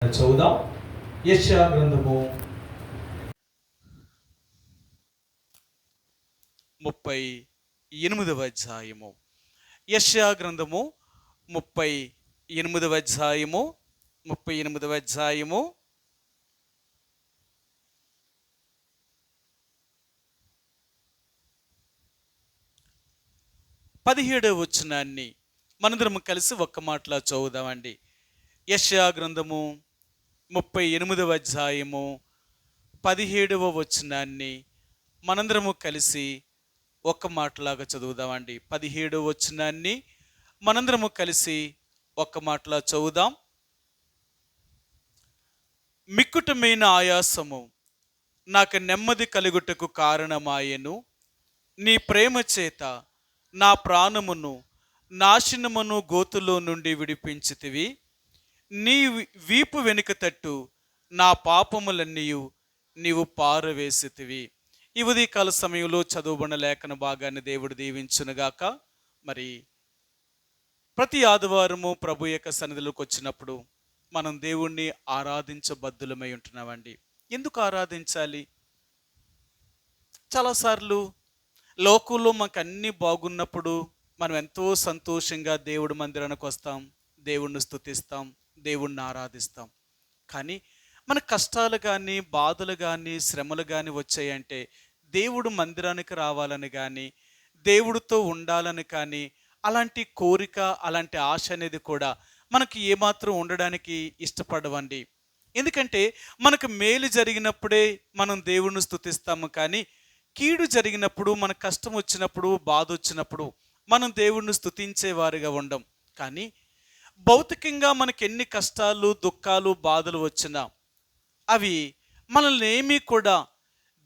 చదువుదాం. యెషయా గ్రంథము 38వ అధ్యాయము. యెషయా గ్రంథము 38వ అధ్యాయము 38వ అధ్యాయము 17వ వచనాన్ని మనందరం కలిసి ఒక్క మాటలా చదువుదామండి. యెషయా గ్రంథము 38వ అధ్యాయము 17వ వచనాన్ని మనందరము కలిసి ఒక్క మాటలాగా చదువుదామండి. 17వ వచనాన్ని మనందరము కలిసి ఒక్క మాటలా చదువుదాం. మిక్కుటమైన ఆయాసము నాకు నెమ్మది కలుగుటకు కారణమాయెను. నీ ప్రేమ చేత నా ప్రాణమును నాశనమును గోతులో నుండి విడిపించితివి. నీ వీపు వెనుక తట్టు నా పాపములన్నీయు నీవు పారవేసితివి. ఈ ఉదయకాల సమయంలో చదువుబడిన లేఖన భాగాన్ని దేవుడు దీవించునుగాక. మరి ప్రతి ఆదివారము ప్రభు యొక్క సన్నిధిలోకి వచ్చినప్పుడు మనం దేవుణ్ణి ఆరాధించబద్దులమై ఉంటున్నామండి. ఎందుకు ఆరాధించాలి? చాలాసార్లు లోకంలో మాకు అన్నీ బాగున్నప్పుడు మనం ఎంతో సంతోషంగా దేవుడి మందిరానికి వస్తాం, దేవుణ్ణి స్తుతిస్తాం, దేవుణ్ణి ఆరాధిస్తాం. కానీ మన కష్టాలు కానీ, బాధలు కానీ, శ్రమలు కానీ వచ్చాయంటే దేవుడు మందిరానికి రావాలని కానీ, దేవుడితో ఉండాలని కానీ, అలాంటి కోరిక, అలాంటి ఆశ అనేది కూడా మనకి ఏమాత్రం ఉండడానికి ఇష్టపడవండి. ఎందుకంటే మనకు మేలు జరిగినప్పుడే మనం దేవుణ్ణి స్తుతిస్తాము. కానీ కీడు జరిగినప్పుడు, మన కష్టం వచ్చినప్పుడు, బాధ వచ్చినప్పుడు మనం దేవుణ్ణి స్తుతించేవారుగా ఉండం. కానీ భౌతికంగా మనకి ఎన్ని కష్టాలు, దుఃఖాలు, బాధలు వచ్చినా అవి మనల్ని ఏమీ కూడా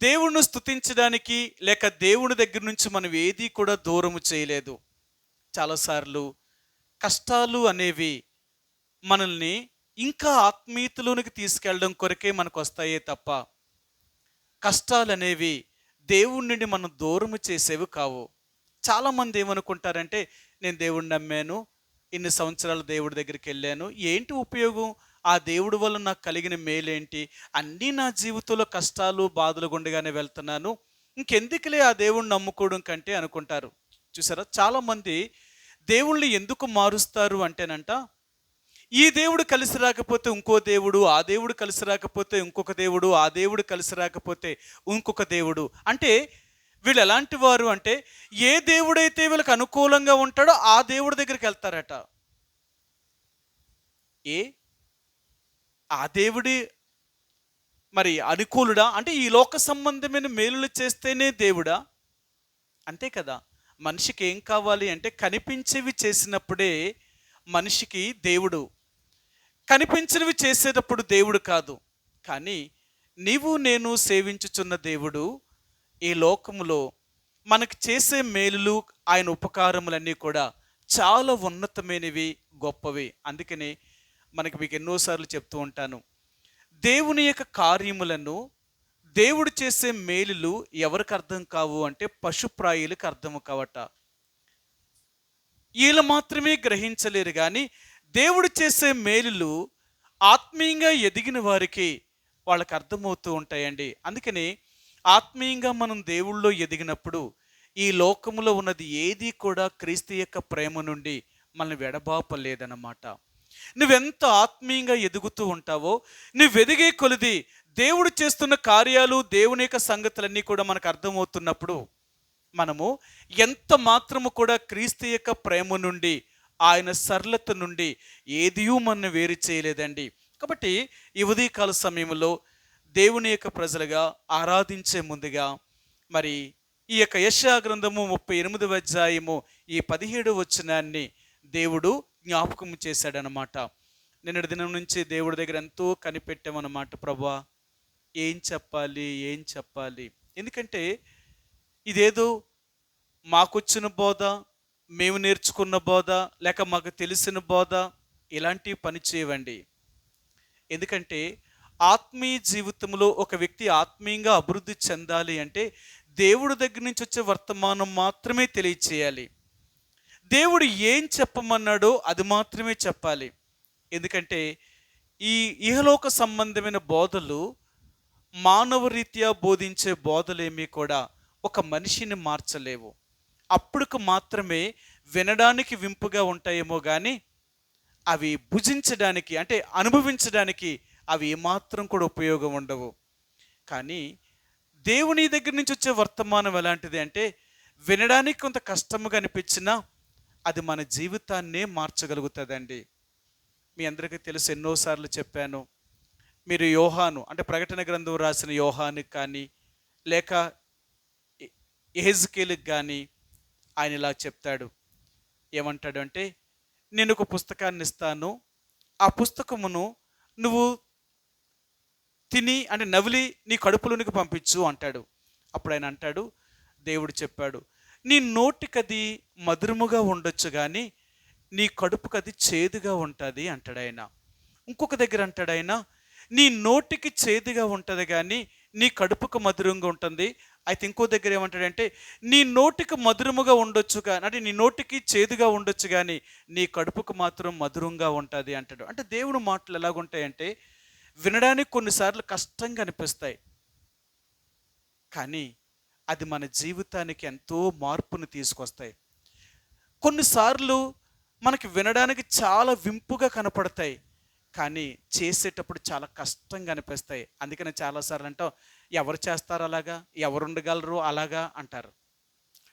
దేవుణ్ణి స్తుతించడానికి లేక దేవుని దగ్గర నుంచి మనం ఏది కూడా దూరము చేయలేదు. చాలాసార్లు కష్టాలు అనేవి మనల్ని ఇంకా ఆత్మీయతలోనికి తీసుకెళ్ళడం కొరకే మనకు వస్తాయే తప్ప కష్టాలు అనేవి దేవుడి నుండి మనం దూరము చేసేవి కావు. చాలామంది ఏమనుకుంటారంటే, నేను దేవుడిని నమ్మాను, ఇన్ని సంవత్సరాలు దేవుడి దగ్గరికి వెళ్ళాను, ఏంటి ఉపయోగం? ఆ దేవుడి వల్ల నాకు కలిగిన మేలేంటి? అన్నీ నా జీవితంలో కష్టాలు, బాధలు గుండగానే వెళ్తున్నాను, ఇంకెందుకులే ఆ దేవుడిని నమ్ముకోవడం కంటే అనుకుంటారు. చూసారా, చాలామంది దేవుళ్ళని ఎందుకు మారుస్తారు అంటేనంట, ఈ దేవుడు కలిసి రాకపోతే ఇంకో దేవుడు, ఆ దేవుడు కలిసి రాకపోతే ఇంకొక దేవుడు, ఆ దేవుడు కలిసి రాకపోతే ఇంకొక దేవుడు. అంటే వీళ్ళు ఎలాంటి వారు అంటే, ఏ దేవుడైతే వీళ్ళకి అనుకూలంగా ఉంటాడో ఆ దేవుడి దగ్గరికి వెళ్తారట. ఆ దేవుడి మరి అనుకూలుడా అంటే ఈ లోక సంబంధమైన మేలులు చేస్తేనే దేవుడా? అంతే కదా. మనిషికి ఏం కావాలి అంటే కనిపించేవి చేసినప్పుడే మనిషికి దేవుడు, కనిపించినవి చేసేటప్పుడు దేవుడు కాదు. కానీ నీవు నేను సేవించుచున్న దేవుడు ఈ లోకములో మనకు చేసే మేలులు, ఆయన ఉపకారములన్నీ కూడా చాలా ఉన్నతమైనవి, గొప్పవి. అందుకని మీకు ఎన్నోసార్లు చెప్తూ ఉంటాను, దేవుని యొక్క కార్యములను, దేవుడు చేసే మేలులు ఎవరికి అర్థం కావు అంటే పశుప్రాయులకు అర్థం కావట. వీళ్ళు మాత్రమే గ్రహించలేరు. కానీ దేవుడు చేసే మేలులు ఆత్మీయంగా ఎదిగిన వారికి వాళ్ళకి అర్థమవుతూ ఉంటాయండి. అందుకని ఆత్మీయంగా మనం దేవుళ్ళలో ఎదిగినప్పుడు ఈ లోకములో ఉన్నది ఏది కూడా క్రీస్తు యొక్క ప్రేమ నుండి మనల్ని వెడబాపలేదన్నమాట. నువ్వెంత ఆత్మీయంగా ఎదుగుతూ ఉంటావో, నువ్వు ఎదిగే కొలది దేవుడు చేస్తున్న కార్యాలు, దేవుని యొక్క సంగతులన్నీ కూడా మనకు అర్థమవుతున్నప్పుడు మనము ఎంత మాత్రము కూడా క్రీస్తు యొక్క ప్రేమ నుండి, ఆయన సరళత నుండి ఏదియూ మనం వేరు చేయలేదండి. కాబట్టి ఈ ఉదయకాల సమయంలో దేవుని యొక్క ప్రజలుగా ఆరాధించే ముందుగా మరి ఈ యొక్క యెషయా గ్రంథము 38వ అధ్యాయము ఈ 17వ వచనాన్ని దేవుడు జ్ఞాపకం చేశాడనమాట. నిన్నటి దినం నుంచి దేవుడి దగ్గర ఎంతో కనిపెట్టామన్నమాట. ప్రభువా, ఏం చెప్పాలి? ఎందుకంటే ఇదేదో మాకొచ్చిన బోధ, మేము నేర్చుకున్న బోధ, లేక మాకు తెలిసిన బోధ ఇలాంటివి పని చేయవండి. ఎందుకంటే ఆత్మీయ జీవితంలో ఒక వ్యక్తి ఆత్మీయంగా అభివృద్ధి చెందాలి అంటే దేవుడి దగ్గర నుంచి వచ్చే వర్తమానం మాత్రమే తెలియచేయాలి. దేవుడు ఏం చెప్పమన్నాడో అది మాత్రమే చెప్పాలి. ఎందుకంటే ఈ ఇహలోక సంబంధమైన బోధలు, మానవ రీత్యా బోధించే బోధలేమీ కూడా ఒక మనిషిని మార్చలేవు. అప్పుడుకు మాత్రమే వినడానికి వింపుగా ఉంటాయేమో కానీ అవి భుజించడానికి అంటే అనుభవించడానికి అవి ఏమాత్రం కూడా ఉపయోగం ఉండవు. కానీ దేవుని దగ్గర నుంచి వచ్చే వర్తమానం ఎలాంటిది అంటే, వినడానికి కొంత కష్టముగా అనిపించినా అది మన జీవితాన్నే మార్చగలుగుతుందండి. మీ అందరికీ తెలుసు, ఎన్నోసార్లు చెప్పాను. మీరు యోహాను అంటే ప్రకటన గ్రంథం రాసిన యోహానుకి కానీ, లేక యెహెజ్కేలుకి కానీ ఆయన ఇలా చెప్తాడు. ఏమంటాడు అంటే, నేను ఒక పుస్తకాన్ని ఇస్తాను, ఆ పుస్తకమును నువ్వు తిని అంటే నవిలి నీ కడుపులోనికి పంపించు అంటాడు. అప్పుడు ఆయన అంటాడు, దేవుడు చెప్పాడు, నీ నోటికది మధురముగా ఉండొచ్చు కానీ నీ కడుపుకది చేదుగా ఉంటుంది అంటాడు ఆయన. ఇంకొక దగ్గర అంటాడు ఆయన, నీ నోటికి చేదుగా ఉంటుంది కానీ నీ కడుపుకు మధురంగా ఉంటుంది. అయితే ఇంకో దగ్గర ఏమంటాడంటే, నీ నోటికి మధురముగా ఉండొచ్చు కానీ అంటే నీ నోటికి చేదుగా ఉండొచ్చు కానీ నీ కడుపుకు మాత్రం మధురంగా ఉంటుంది అంటాడు. అంటే దేవుడు మాటలు ఎలాగుంటాయంటే, వినడానికి కొన్నిసార్లు కష్టంగా అనిపిస్తాయి, కానీ అది మన జీవితానికి ఎంతో మార్పును తీసుకొస్తాయి. కొన్నిసార్లు మనకి వినడానికి చాలా వింపుగా కనపడతాయి, కానీ చేసేటప్పుడు చాలా కష్టంగా అనిపిస్తాయి. అందుకని చాలాసార్లు అంటాం, ఎవరు చేస్తారు అలాగా, ఎవరు ఉండగలరు అలాగా అంటారు.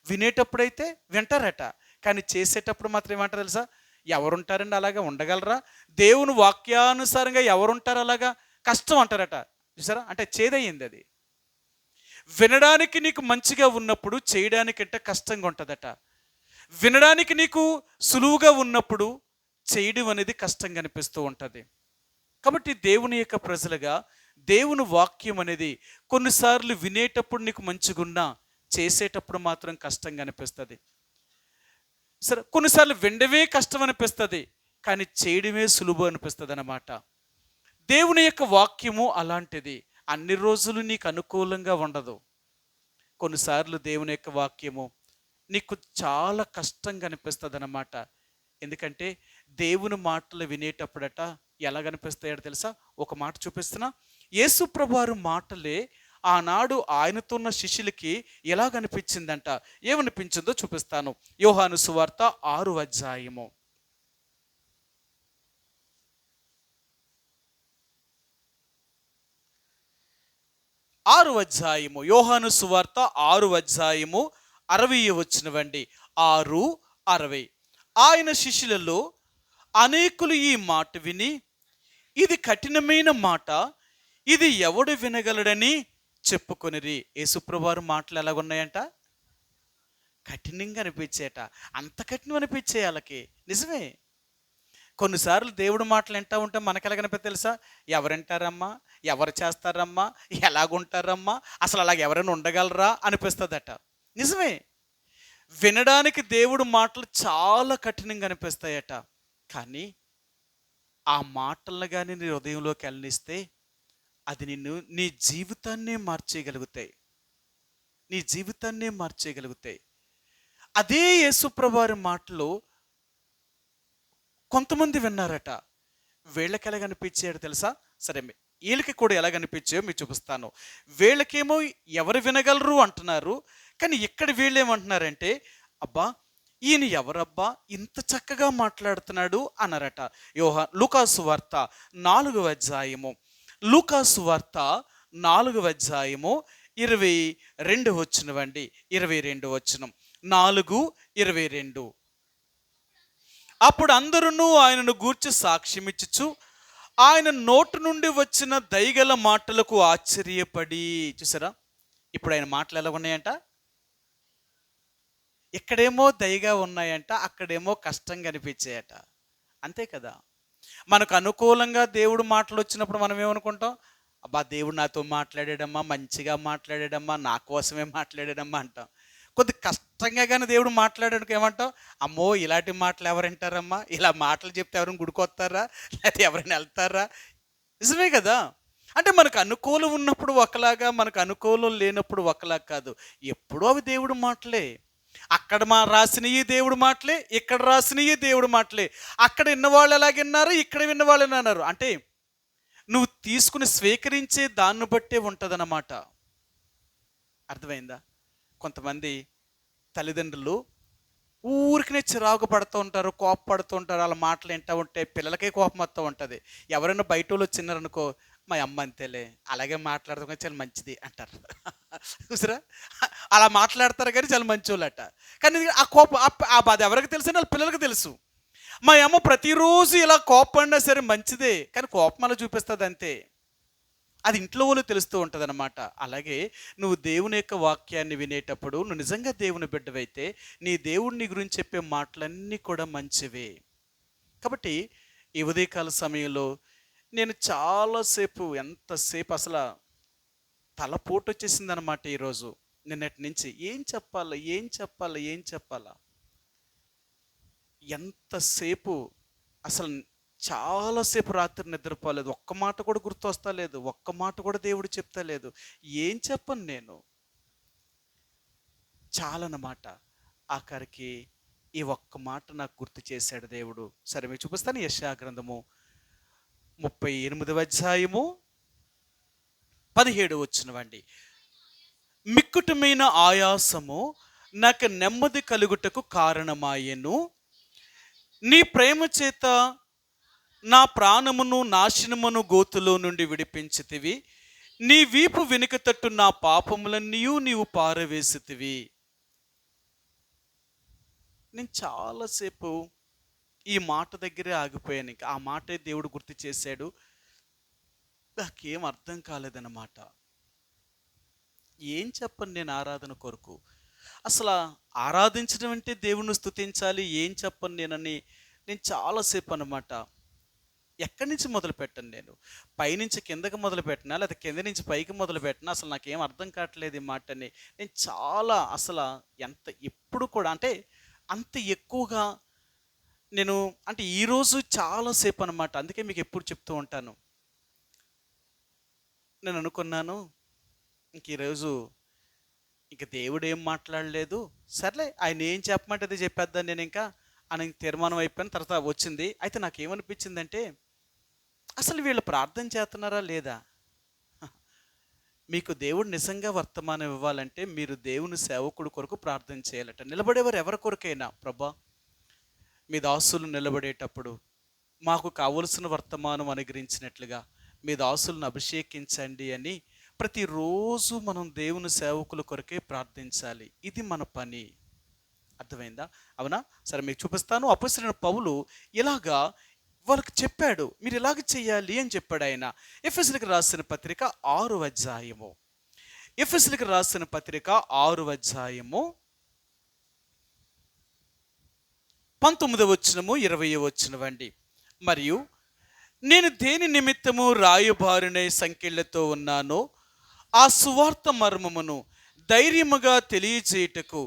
వినేటప్పుడైతే వింటారట, కానీ చేసేటప్పుడు మాత్రం ఏమంటారు తెలుసా, ఎవరుంటారండి అలాగా, ఉండగలరా, దేవుని వాక్యానుసారంగా ఎవరుంటారు అలాగా, కష్టం అంటారట. చూసారా, అంటే చేదయ్యింది అది. వినడానికి నీకు మంచిగా ఉన్నప్పుడు చేయడానికంటే కష్టంగా ఉంటుందట. వినడానికి నీకు సులువుగా ఉన్నప్పుడు చేయడం అనేది కష్టంగా అనిపిస్తూ ఉంటుంది. కాబట్టి దేవుని యొక్క ప్రజలుగా దేవుని వాక్యం అనేది కొన్నిసార్లు వినేటప్పుడు నీకు మంచిగున్నా చేసేటప్పుడు మాత్రం కష్టంగా అనిపిస్తుంది. సరే, కొన్నిసార్లు వినడమే కష్టం అనిపిస్తుంది, కానీ చేయడమే సులువు అనిపిస్తుంది అన్నమాట. దేవుని యొక్క వాక్యము అలాంటిది. అన్ని రోజులు నీకు అనుకూలంగా ఉండదు. కొన్నిసార్లు దేవుని యొక్క వాక్యము నీకు చాలా కష్టంగా అనిపిస్తుంది అన్నమాట. ఎందుకంటే దేవుని మాటలు వినేటప్పుడట ఎలాగనిపిస్తాయో తెలుసా, ఒక మాట చూపిస్తున్నా. యేసు ప్రభువారి మాటలే ఆనాడు ఆయనతో ఉన్న శిష్యులకి ఎలాగనిపించిందంట. ఏమనిపించిందో చూపిస్తాను. యోహాను సువార్త 6వ అధ్యాయము. యోహాను సువార్త 6వ అధ్యాయము 60వ వచనమండి. 6:60. ఆయన శిష్యులలో అనేకులు ఈ మాట విని, ఇది కఠినమైన మాట, ఇది ఎవడు వినగలడని చెప్పుకొనిరి. యేసుప్రభువారి మాటలు ఎలాగున్నాయంట, కఠినంగా అనిపించేట. అంత కఠినం అనిపించే వాళ్ళకి. నిజమే, కొన్నిసార్లు దేవుడు మాటలు వింటూ ఉంటే మనకు ఎలాగనిపిస్తుంది తెలుసా, ఎవరింటారమ్మా, ఎవరు చేస్తారమ్మా, ఎలాగుంటారమ్మా, అసలు అలాగ ఎవరైనా ఉండగలరా అనిపిస్తుందట. నిజమే, వినడానికి దేవుడు మాటలు చాలా కఠినంగా అనిపిస్తాయట. కానీ ఆ మాటలను కానీ నీ హృదయంలోకి వెళ్ళనిస్తే అది నీ జీవితాన్నే మార్చేయగలుగుతాయి, నీ జీవితాన్నే మార్చేయగలుగుతాయి. అదే యేసుప్రభువారి మాటలు కొంతమంది విన్నారట. వీళ్ళకి ఎలాగనిపించాడు తెలుసా? సరే, వీళ్ళకి కూడా ఎలాగనిపించాయో మీకు చూపిస్తాను. వీళ్ళకేమో ఎవరు వినగలరు అంటున్నారు, కానీ ఇక్కడ వీళ్ళు ఏమంటున్నారంటే, అబ్బా ఈయన ఎవరబ్బా ఇంత చక్కగా మాట్లాడుతున్నాడు అన్నారట. లూకాసు వార్త 4వ అధ్యాయము. లూకాసు వార్త 4వ అధ్యాయము 22 వచనమండి. 22 వచనం. 4:22. అప్పుడు అందరూ ఆయనను గూర్చి సాక్ష్యమిచ్చుచు ఆయన నోటు నుండి వచ్చిన దయగల మాటలకు ఆశ్చర్యపడి. చూసారా, ఇప్పుడు ఆయన మాటలు ఎలా ఉన్నాయంట, ఇక్కడేమో దయగా ఉన్నాయంట, అక్కడేమో కష్టంగా అనిపించాయట. అంతే కదా, మనకు అనుకూలంగా దేవుడు మాటలు వచ్చినప్పుడు మనం ఏమనుకుంటాం, అబ్బా దేవుడు నాతో మాట్లాడాడమ్మా, మంచిగా మాట్లాడాడమ్మా, నా కోసమే మాట్లాడాడమ్మా అంటాం. కొద్ది కష్టంగా కానీ దేవుడు మాట్లాడడానికి ఏమంటాం, అమ్మో ఇలాంటి మాటలు ఎవరు వింటారమ్మా, ఇలా మాటలు చెప్తే ఎవరైనా గుడికొస్తారా, లేకపోతే ఎవరైనా వెళ్తారా. నిజమే కదా, అంటే మనకు అనుకూలం ఉన్నప్పుడు ఒకలాగా, మనకు అనుకూలం లేనప్పుడు ఒకలాగా కాదు. ఎప్పుడూ అవి దేవుడు మాటలే. అక్కడ రాసినవి దేవుడు మాటలే, ఇక్కడ రాసినవి దేవుడు మాటలే. అక్కడ విన్నవాళ్ళు ఎలాగన్నారు, ఇక్కడ విన్నవాళ్ళు అన్నారు. అంటే నువ్వు తీసుకుని స్వీకరించే దాన్ని బట్టే ఉంటుందన్నమాట. అర్థమైందా? కొంతమంది తల్లిదండ్రులు ఊరికనే చిరాకు పడుతూ ఉంటారు, కోపపడుతూ ఉంటారు. వాళ్ళ మాటలు వింటూ ఉంటే పిల్లలకే కోపం వస్తూ ఉంటుంది. ఎవరైనా బయట వాళ్ళు వచ్చినారనుకో, మా అమ్మ అంతేలే, అలాగే మాట్లాడతాం కానీ చాలా మంచిది అంటారు. చూసారా? అలా మాట్లాడతారు కానీ చాలా మంచోళ్ళట. కానీ ఆ కోపం ఆ బాధ ఎవరికి తెలుసు? వాళ్ళ పిల్లలకి తెలుసు. మా అమ్మ ప్రతిరోజు ఇలా కోపడినా సరే మంచిదే, కానీ కోపం అలా చూపిస్తుంది అంతే. అది ఇంట్లో వాళ్ళు తెలుస్తూ ఉంటుంది అనమాట. అలాగే నువ్వు దేవుని యొక్క వాక్యాన్ని వినేటప్పుడు నువ్వు నిజంగా దేవుని బిడ్డవైతే నీ దేవుడిని గురించి చెప్పే మాటలన్నీ కూడా మంచివే. కాబట్టి ఈ ఉదయకాల సమయంలో నేను చాలాసేపు, ఎంతసేపు అసలు తలపోటు వచ్చేసింది అనమాట. ఈరోజు నిన్నటి నుంచి ఏం చెప్పాలా ఏం చెప్పాలా ఏం చెప్పాలా, ఎంతసేపు అసలు చాలాసేపు రాత్రి నిద్రపోలేదు. ఒక్క మాట కూడా గుర్తొస్తా లేదు, ఒక్క మాట కూడా దేవుడు చెప్తా లేదు. ఏం చెప్పను నేను, చాలన్నమాట. ఆఖరికి ఈ ఒక్క మాట నాకు గుర్తు చేశాడు దేవుడు. సరే మీకు చూపిస్తాను. యెషయా గ్రంథము 38వ అధ్యాయము 17 వచనమండి. మిక్కుటమైన ఆయాసము నాకు నెమ్మది కలుగుటకు కారణమాయెను, నీ ప్రేమ చేత నా ప్రాణమును నాశనమును గోతులో నుండి విడిపించితివి, నీ వీపు వెనుక తట్టు నా పాపములన్నీ నీవు పారవేసితివి. నేను చాలాసేపు ఈ మాట దగ్గరే ఆగిపోయాను. ఇంకా ఆ మాటే దేవుడు గుర్తు చేశాడు. నాకేం అర్థం కాలేదన్నమాట. ఏం చెప్పను నేను ఆరాధన కొరకు. అసలు ఆరాధించడం అంటే దేవుణ్ణి స్తుతించాలి, ఏం చెప్పను నేను చాలాసేపు అన్నమాట. ఎక్కడి నుంచి మొదలు పెట్టను నేను? పైనుంచి కిందకి మొదలు పెట్టినా లేదా కింద నుంచి పైకి మొదలు పెట్టినా అసలు నాకేం అర్థం కావట్లేదు ఈ మాటని. నేను చాలా అసలు ఎప్పుడు కూడా అంటే అంత ఎక్కువగా నేను అంటే ఈరోజు చాలాసేపు అనమాట. అందుకే మీకు ఎప్పుడు చెప్తూ ఉంటాను. నేను అనుకున్నాను ఇంక ఈరోజు ఇంక దేవుడు ఏం మాట్లాడలేదు, సర్లే ఆయన ఏం చెప్పమంటే అది చెప్పేద్దాను నేను ఇంకా అని తీర్మానం అయిపోయిన తర్వాత వచ్చింది. అయితే నాకేమనిపించిందంటే అసలు వీళ్ళు ప్రార్థన చేస్తున్నారా లేదా? మీకు దేవుడు నిజంగా వర్తమానం ఇవ్వాలంటే మీరు దేవుని సేవకుడు కొరకు ప్రార్థన చేయాలట. నిలబడేవారు ఎవరి కొరకైనా, ప్రభా మీ దాసులు నిలబడేటప్పుడు మాకు కావలసిన వర్తమానం అనుగ్రహించినట్లుగా మీ దాసులను అభిషేకించండి అని ప్రతిరోజు మనం దేవుని సేవకుల కొరకే ప్రార్థించాలి. ఇది మన పని. అర్థమైందా? అవునా? సరే మీకు చూపిస్తాను. అపొస్తలుడైన పౌలు ఇలాగా వాళ్ళకి చెప్పాడు, మీరు ఇలాగ చెయ్యాలి అని చెప్పాడు ఆయన. ఎఫెసీయులకు రాసిన పత్రిక 6వ అధ్యాయము, ఎఫెసీయులకు రాసిన పత్రిక 6వ అధ్యాయము 19వ వచనము 20వ వచనం అండి. మరియు నేను దేని నిమిత్తము రాయబారునై సంకెళ్లతో ఉన్నానో ఆ సువార్త మర్మమును ధైర్యముగా తెలియజేయుటకు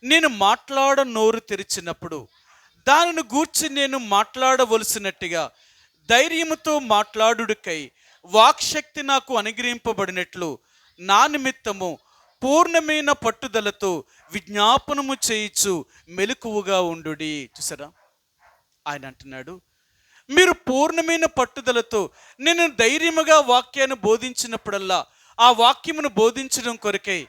నేను నోరు తెరిచినప్పుడు దానిని గూర్చి నేను మాట్లాడవలసినట్టుగా ధైర్యముతో మాట్లాడుటకై వాక్శక్తి నాకు అనుగ్రహింపబడినట్లు నా నిమిత్తము పూర్ణమైన పట్టుదలతో విజ్ఞాపనము చేయిచు మెలకువగా ఉండుడి. చూసారా? ఆయన అంటున్నాడు, మీరు పూర్ణమైన పట్టుదలతో, నేను ధైర్యముగా వాక్యాన్ని బోధించినప్పుడల్లా ఆ వాక్యమును బోధించడం కొరకై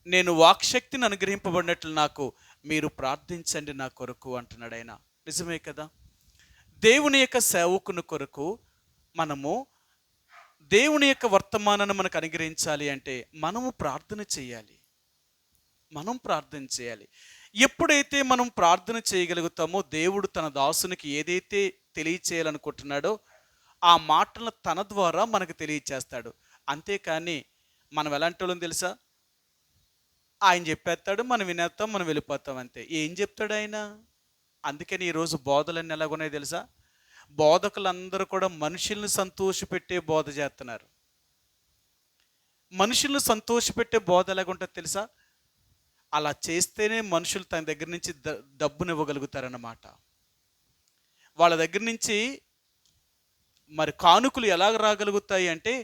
నేను వాక్శక్తిని అనుగ్రహింపబడినట్లు నాకు మీరు ప్రార్థించండి నా కొరకు అంటున్నాడు ఆయన. నిజమే కదా? దేవుని యొక్క సేవకుని కొరకు మనము దేవుని యొక్క వర్తమానాన్ని మనకు అనుగ్రహించాలి అంటే మనము ప్రార్థన చేయాలి. మనం ప్రార్థన చేయాలి. ఎప్పుడైతే మనం ప్రార్థన చేయగలుగుతామో దేవుడు తన దాసునికి ఏదైతే తెలియచేయాలనుకుంటున్నాడో ఆ మాటలను తన ద్వారా మనకు తెలియచేస్తాడు. అంతేకాని మనం ఎలాంటి వాళ్ళని తెలుసా? ఆయన చెప్పేస్తాడు, మనం వినేస్తాం, మనం వెళ్ళిపోతాం అంతే. ఏం చెప్తాడు ఆయన? అందుకని ఈరోజు బోధలన్నీ ఎలాగున్నాయి తెలుసా? బోధకులందరూ కూడా మనుషుల్ని సంతోషపెట్టే బోధ చేస్తున్నారు. మనుషుల్ని సంతోషపెట్టే బోధ ఎలాగుంటుంది తెలుసా? అలా చేస్తేనే మనుషులు తన దగ్గర నుంచి డబ్బుని ఇవ్వగలుగుతారన్నమాట. వాళ్ళ దగ్గర నుంచి మరి కానుకలు ఎలాగ రాగలుగుతాయి అంటే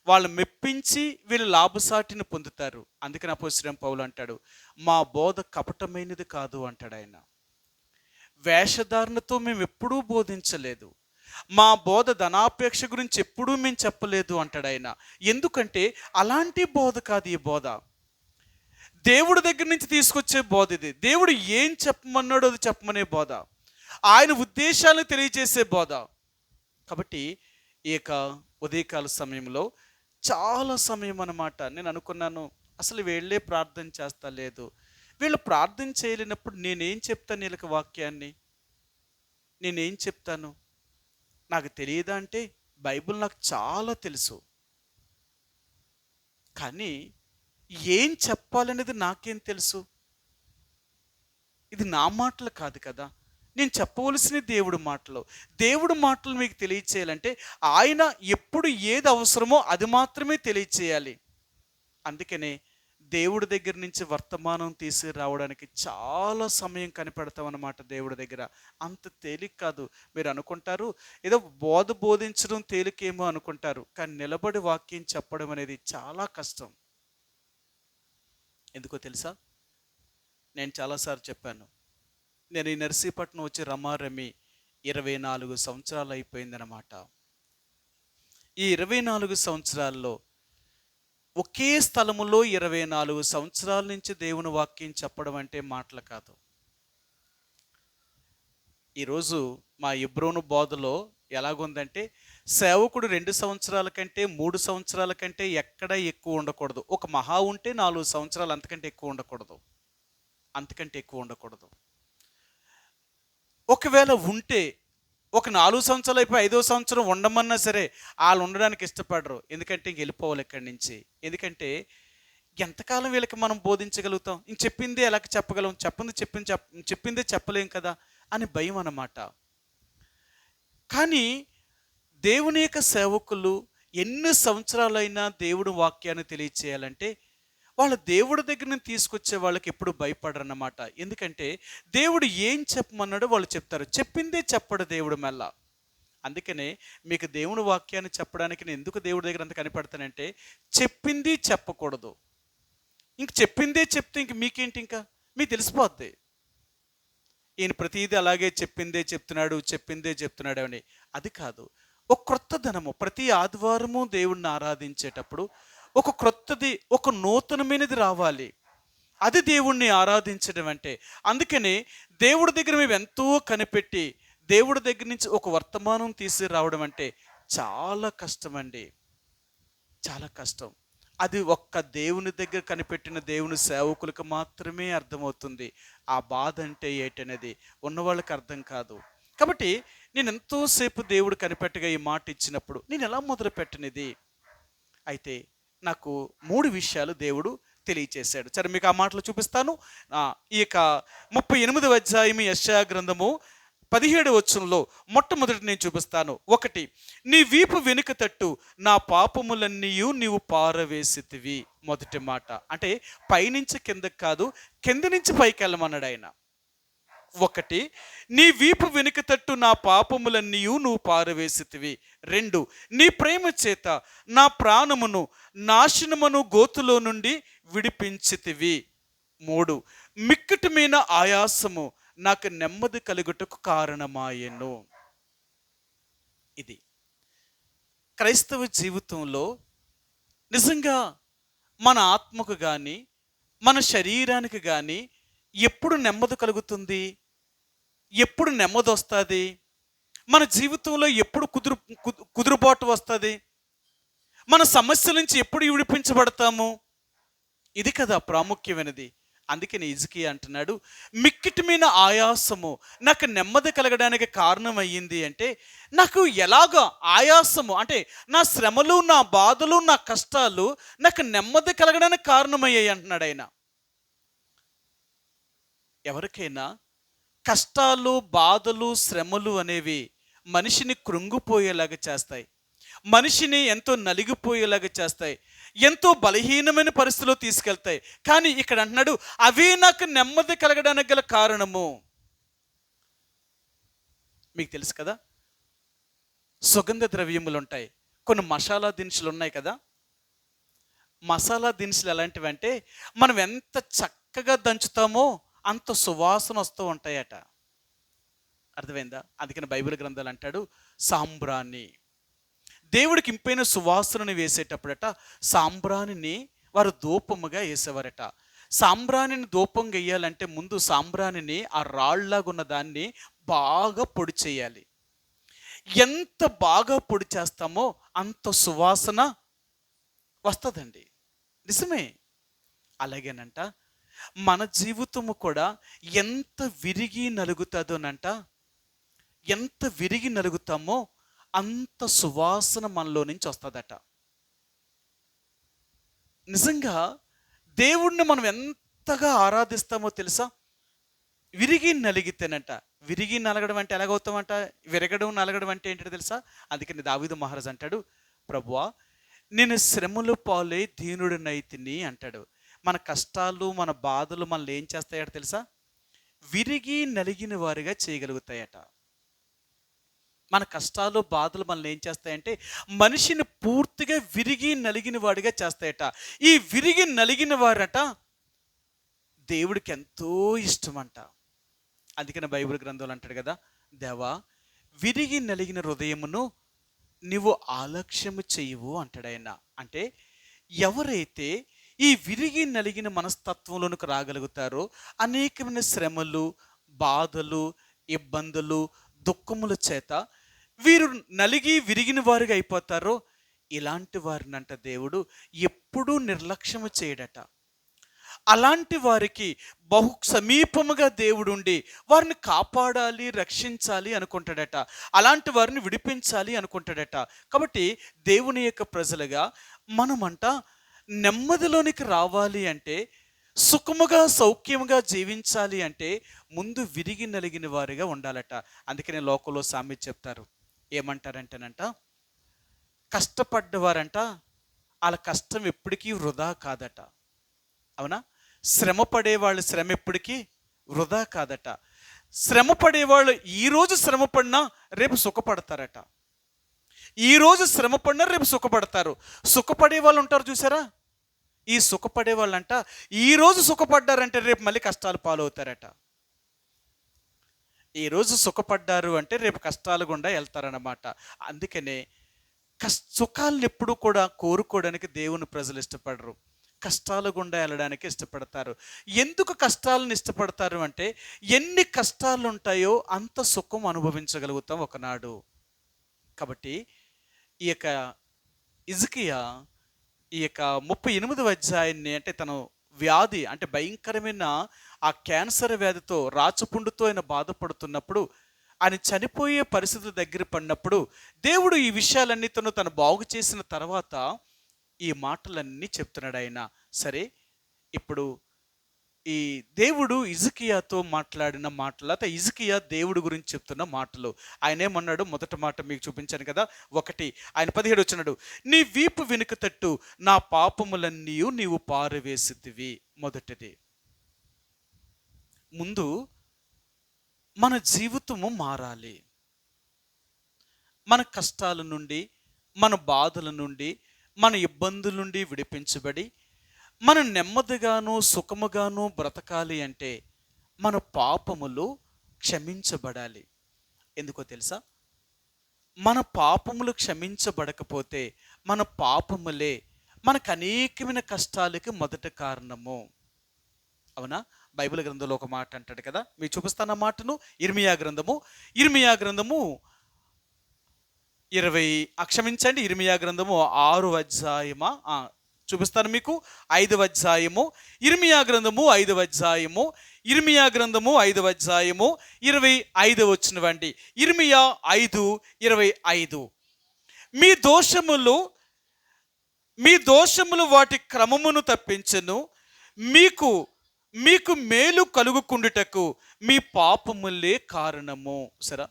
వాళ్ళు మెప్పించి వీళ్ళు లాభసాటిని పొందుతారు. అందుకని అపొస్తలుడైన పౌలు అంటాడు, మా బోధ కపటమైనది కాదు అంటాడు ఆయన. వేషధారణతో మేము ఎప్పుడూ బోధించలేదు, మా బోధ ధనాపేక్ష గురించి ఎప్పుడూ మేము చెప్పలేదు అంటాడు ఆయన. ఎందుకంటే అలాంటి బోధ కాదు ఈ బోధ. దేవుడి దగ్గర నుంచి తీసుకొచ్చే బోధ ఇది. దేవుడు ఏం చెప్పమన్నాడో అది చెప్పమనే బోధ, ఆయన ఉద్దేశాలను తెలియజేసే బోధ. కాబట్టి ఈ యొక్క ఉదయకాల సమయంలో చాలా సమయం అన్నమాట నేను అనుకున్నాను, అసలు వీళ్ళే ప్రార్థన చేస్తా లేదు, వీళ్ళు ప్రార్థన చేయలేనప్పుడు నేనేం చెప్తాను వీళ్ళకి వాక్యాన్ని, నేనేం చెప్తాను? నాకు తెలియదా అంటే బైబిల్ నాకు చాలా తెలుసు, కానీ ఏం చెప్పాలనేది నాకేం తెలుసు? ఇది నా మాటలు కాదు కదా, నేను చెప్పవలసిన దేవుడి మాటలు. దేవుడి మాటలు మీకు తెలియచేయాలంటే ఆయన ఎప్పుడు ఏది అవసరమో అది మాత్రమే తెలియచేయాలి. అందుకనే దేవుడి దగ్గర నుంచి వర్తమానం తీసి రావడానికి చాలా సమయం కనిపెడతాం అన్నమాట. దేవుడి దగ్గర అంత తేలిక కాదు. మీరు అనుకుంటారు ఏదో బోధించడం తేలికేమో అనుకుంటారు, కానీ నిలబడి వాక్యం చెప్పడం అనేది చాలా కష్టం. ఎందుకో తెలుసా? నేను చాలాసార్లు చెప్పాను, నేను ఈ నర్సీపట్నం వచ్చి రమారమి 24 సంవత్సరాలు అయిపోయిందనమాట. ఈ 24 సంవత్సరాల్లో ఒకే స్థలములో 24 సంవత్సరాల నుంచి దేవుని వాక్యం చెప్పడం అంటే మాటలు కాదు. ఈరోజు మా ఎబ్రోను బోధలో ఎలాగుందంటే, సేవకుడు 2 సంవత్సరాల కంటే 3 సంవత్సరాల కంటే ఎక్కడ ఎక్కువ ఉండకూడదు. ఒక మహా ఉంటే 4 సంవత్సరాలు, అంతకంటే ఎక్కువ ఉండకూడదు. అంతకంటే ఎక్కువ ఉండకూడదు. ఒకవేళ ఉంటే ఒక 4 సంవత్సరాలు అయిపోయి 5వ సంవత్సరం ఉండమన్నా సరే వాళ్ళు ఉండడానికి ఇష్టపడరు. ఎందుకంటే ఇంక వెళ్ళిపోవాలి ఇక్కడి నుంచి. ఎందుకంటే ఎంతకాలం వీళ్ళకి మనం బోధించగలుగుతాం? ఇంక చెప్పిందే ఎలా చెప్పగలం? చెప్పిందే చెప్పలేం కదా అని భయం అన్నమాట. కానీ దేవుని యొక్క సేవకులు ఎన్ని సంవత్సరాలైనా దేవుడి వాక్యాన్ని తెలియచేయాలంటే వాళ్ళ దేవుడి దగ్గర నుంచి తీసుకొచ్చే వాళ్ళకి ఎప్పుడు భయపడరన్నమాట. ఎందుకంటే దేవుడు ఏం చెప్పమన్నాడో వాళ్ళు చెప్తారు, చెప్పిందే చెప్పడు దేవుడు మెల్ల. అందుకనే మీకు దేవుని వాక్యాన్ని చెప్పడానికి నేను ఎందుకు దేవుడి దగ్గర అంత కనిపెడతానంటే, చెప్పింది చెప్పకూడదు. ఇంక చెప్పిందే చెప్తే ఇంక మీకేంటి, ఇంకా మీకు తెలిసిపోద్ది ఈయన ప్రతిదీ అలాగే చెప్పిందే చెప్తున్నాడు అని. అది కాదు, ఒక క్రొత్త ధనము. ప్రతి ఆదివారము దేవుణ్ణి ఆరాధించేటప్పుడు ఒక క్రొత్తది, ఒక నూతనమైనది రావాలి. అది దేవుణ్ణి ఆరాధించడం అంటే. అందుకని దేవుడి దగ్గర మేము ఎంతో కనిపెట్టి దేవుడి దగ్గర నుంచి ఒక వర్తమానం తీసి రావడం అంటే చాలా కష్టం అండి, చాలా కష్టం. అది ఒక్క దేవుని దగ్గర కనిపెట్టిన దేవుని సేవకులకు మాత్రమే అర్థమవుతుంది. ఆ బాధ అంటే ఏంటనేది ఉన్నవాళ్ళకి అర్థం కాదు. కాబట్టి నేను ఎంతోసేపు దేవుడు కనిపెట్టగా ఈ మాట ఇచ్చినప్పుడు నేను ఎలా మొదలు పెట్టనిది? అయితే నాకు 3 విషయాలు దేవుడు తెలియచేశాడు. సరే, మీకు ఆ మాటలు చూపిస్తాను. ఈ యొక్క 38వ అధ్యాయం యెషయా గ్రంథము 17వ వచనంలో మొట్టమొదటి నేను చూపిస్తాను. 1, నీ వీపు వెనుక తట్టు నా పాపములన్నీ నీవు పారవేసితివి. మొదటి మాట అంటే పైనుంచి కిందకి కాదు, కింద నుంచి పైకి వెళ్ళమన్నాడు ఆయన. 1, నీ వీపు వెనుక తట్టు నా పాపములన్నీ నువ్వు పారవేసితివి. 2, నీ ప్రేమ చేత నా ప్రాణమును నాశనమును గోతులో నుండి విడిపించితివి. 3, మిక్కటమైన ఆయాసము నాకు నెమ్మది కలుగుటకు కారణమాయెను. ఇది క్రైస్తవ జీవితంలో నిజంగా మన ఆత్మకు కానీ మన శరీరానికి కానీ ఎప్పుడు నెమ్మది కలుగుతుంది? ఎప్పుడు నెమ్మది వస్తుంది? మన జీవితంలో ఎప్పుడు కుదురుబాటు వస్తుంది? మన సమస్యల నుంచి ఎప్పుడు విడిపించబడతాము? ఇది కదా ప్రాముఖ్యమైనది. అందుకని హిజ్కియా అంటున్నాడు, మిక్కిటమైన ఆయాసము నాకు నెమ్మది కలగడానికి కారణం అయ్యింది. అంటే నాకు ఎలాగో ఆయాసము అంటే నా శ్రమలు, నా బాధలు, నా కష్టాలు నాకు నెమ్మది కలగడానికి కారణమయ్యాయి అంటున్నాడు ఆయన. ఎవరికైనా కష్టాలు, బాధలు, శ్రమలు అనేవి మనిషిని కృంగిపోయేలాగా చేస్తాయి, మనిషిని ఎంతో నలిగిపోయేలాగా చేస్తాయి, ఎంతో బలహీనమైన పరిస్థితిలో తీసుకెళ్తాయి. కానీ ఇక్కడ అంటున్నాడు, అవే నాకు నెమ్మది కలగడానికి గల కారణము. మీకు తెలుసు కదా, సుగంధ ద్రవ్యములు ఉంటాయి, కొన్ని మసాలా దినుసులు ఉన్నాయి కదా. మసాలా దినుసులు ఎలాంటివి అంటే మనం ఎంత చక్కగా దంచుతామో అంత సువాసన వస్తూ ఉంటాయట. అర్థమైందా? అందుకని బైబిల్ గ్రంథాలు అంటాడు సాంబ్రాణి. దేవుడికి ఇంపైన సువాసనను వేసేటప్పుడట సాంబ్రాణిని వారు ధూపముగా వేసేవారట. సాంబ్రాణిని ధూపం వేయాలంటే ముందు సాంబ్రాణిని ఆ రాళ్ళలాగా ఉన్న దాన్ని బాగా పొడి చేయాలి. ఎంత బాగా పొడి చేస్తామో అంత సువాసన వస్తుందండి. నిజమే. అలాగేనంట మన జీవితము కూడా ఎంత విరిగి నలుగుతుందోనంట, ఎంత విరిగి నలుగుతామో అంత సువాసన మనలో నుంచి వస్తుందట. నిజంగా దేవుణ్ణి మనం ఎంతగా ఆరాధిస్తామో తెలుసా? విరిగి నలిగితేనంట. విరిగి నలగడం అంటే ఎలాగవుతామంట? విరగడం నలగడం అంటే ఏంటో తెలుసా? అందుకని దావీదు మహారాజు అంటాడు, ప్రభువా నేను శ్రమలు పాలై దీనుడినైతిని అంటాడు. మన కష్టాలు మన బాధలు మనల్ని ఏం చేస్తాయట తెలుసా? విరిగి నలిగిన వారిగా చేయగలుగుతాయట. మన కష్టాలు బాధలు మనల్ని ఏం చేస్తాయంటే మనిషిని పూర్తిగా విరిగి నలిగిన వాడిగా చేస్తాయట. ఈ విరిగి నలిగిన వారట దేవుడికి ఎంతో ఇష్టమంట. అందుకని బైబిల్ గ్రంథంలో అంటాడు కదా, దేవా విరిగి నలిగిన హృదయమును నీవు ఆలక్ష్యము చేయవు అంటాడు ఆయన. అంటే ఎవరైతే ఈ విరిగి నలిగిన మనస్తత్వంలోనికి రాగలుగుతారో అనేకమైన శ్రమలు, బాధలు, ఇబ్బందులు, దుఃఖముల చేత వీరు నలిగి విరిగిన వారిగా అయిపోతారో ఇలాంటి వారినంట దేవుడు ఎప్పుడూ నిర్లక్ష్యము చేయడట. అలాంటి వారికి బహు సమీపముగా దేవుడుండి వారిని కాపాడాలి, రక్షించాలి అనుకుంటాడట. అలాంటి వారిని విడిపించాలి అనుకుంటాడట. కాబట్టి దేవుని యొక్క ప్రజలుగా మనమంట నెమ్మదిలోనికి రావాలి అంటే, సుఖముగా సౌఖ్యముగా జీవించాలి అంటే ముందు విరిగి నలిగిన వారిగా ఉండాలట. అందుకనే లోకంలో సామెత చెప్తారు, ఏమంటారంటేనంట, కష్టపడ్డవారంట వాళ్ళ కష్టం ఎప్పటికీ వృధా కాదట. అవునా? శ్రమ పడేవాళ్ళు శ్రమ ఎప్పటికీ వృధా కాదట. శ్రమ పడేవాళ్ళు ఈరోజు శ్రమ పడినా రేపు సుఖపడతారట. ఈరోజు శ్రమ పడినా రేపు సుఖపడతారు. సుఖపడే వాళ్ళు ఉంటారు చూసారా? ఈ సుఖపడే వాళ్ళంట ఈరోజు సుఖపడ్డారంటే రేపు మళ్ళీ కష్టాలు పాలవుతారట. ఈరోజు సుఖపడ్డారు అంటే రేపు కష్టాలు గుండా వెళ్తారన్నమాట. అందుకనే సుఖాలను ఎప్పుడు కూడా కోరుకోవడానికి దేవుని ప్రజలు ఇష్టపడరు, కష్టాల గుండా వెళ్ళడానికి ఇష్టపడతారు. ఎందుకు కష్టాలను ఇష్టపడతారు అంటే ఎన్ని కష్టాలు ఉంటాయో అంత సుఖం అనుభవించగలుగుతాం ఒకనాడు. కాబట్టి ఈ యొక్క హిజ్కియా ఈ యొక్క 38వ అధ్యాయాన్ని, అంటే తను వ్యాధి అంటే భయంకరమైన ఆ క్యాన్సర్ వ్యాధితో రాచపుండుతో ఆయన బాధపడుతున్నప్పుడు, ఆయన చనిపోయే పరిస్థితుల దగ్గర పడినప్పుడు దేవుడు ఈ విషయాలన్నీ తను బాగు చేసిన తర్వాత ఈ మాటలన్నీ చెప్తున్నాడు ఆయన. సరే, ఇప్పుడు ఈ దేవుడు హిజ్కియాతో మాట్లాడిన మాటలు, అయితే హిజ్కియా దేవుడి గురించి చెప్తున్న మాటలు. ఆయన ఏమన్నాడు? మొదటి మాట మీకు చూపించాను కదా, 1 ఆయన 17 వచ్చినాడు, నీ వీపు వెనుక తట్టు నా పాపములన్నీ నీవు పారవేసితివి. మొదటిది, ముందు మన జీవితము మారాలి. మన కష్టాల నుండి, మన బాధల నుండి, మన ఇబ్బందుల నుండి విడిపించబడి మనం నెమ్మదిగాను సుఖముగాను బ్రతకాలి అంటే మన పాపములు క్షమించబడాలి. ఎందుకో తెలుసా? మన పాపములు క్షమించబడకపోతే మన పాపములే మనకు అనేకమైన కష్టాలకి మొదటి కారణము. అవునా? బైబిల్ గ్రంథంలో ఒక మాట అంటాడు కదా, మీకు చూపిస్తాను ఆ మాటను. ఇర్మియా గ్రంథము 6 అధ్యాయమా చూపిస్తాను మీకు. 5వ అధ్యాయము ఇర్మియా గ్రంథము 5వ అధ్యాయము 25వ వచనమండి. ఇర్మియా 5:25, మీ దోషములు వాటి క్రమమును తప్పించెను, మీకు మేలు కలుగుకుండుటకు మీ పాపములే కారణము. సరే,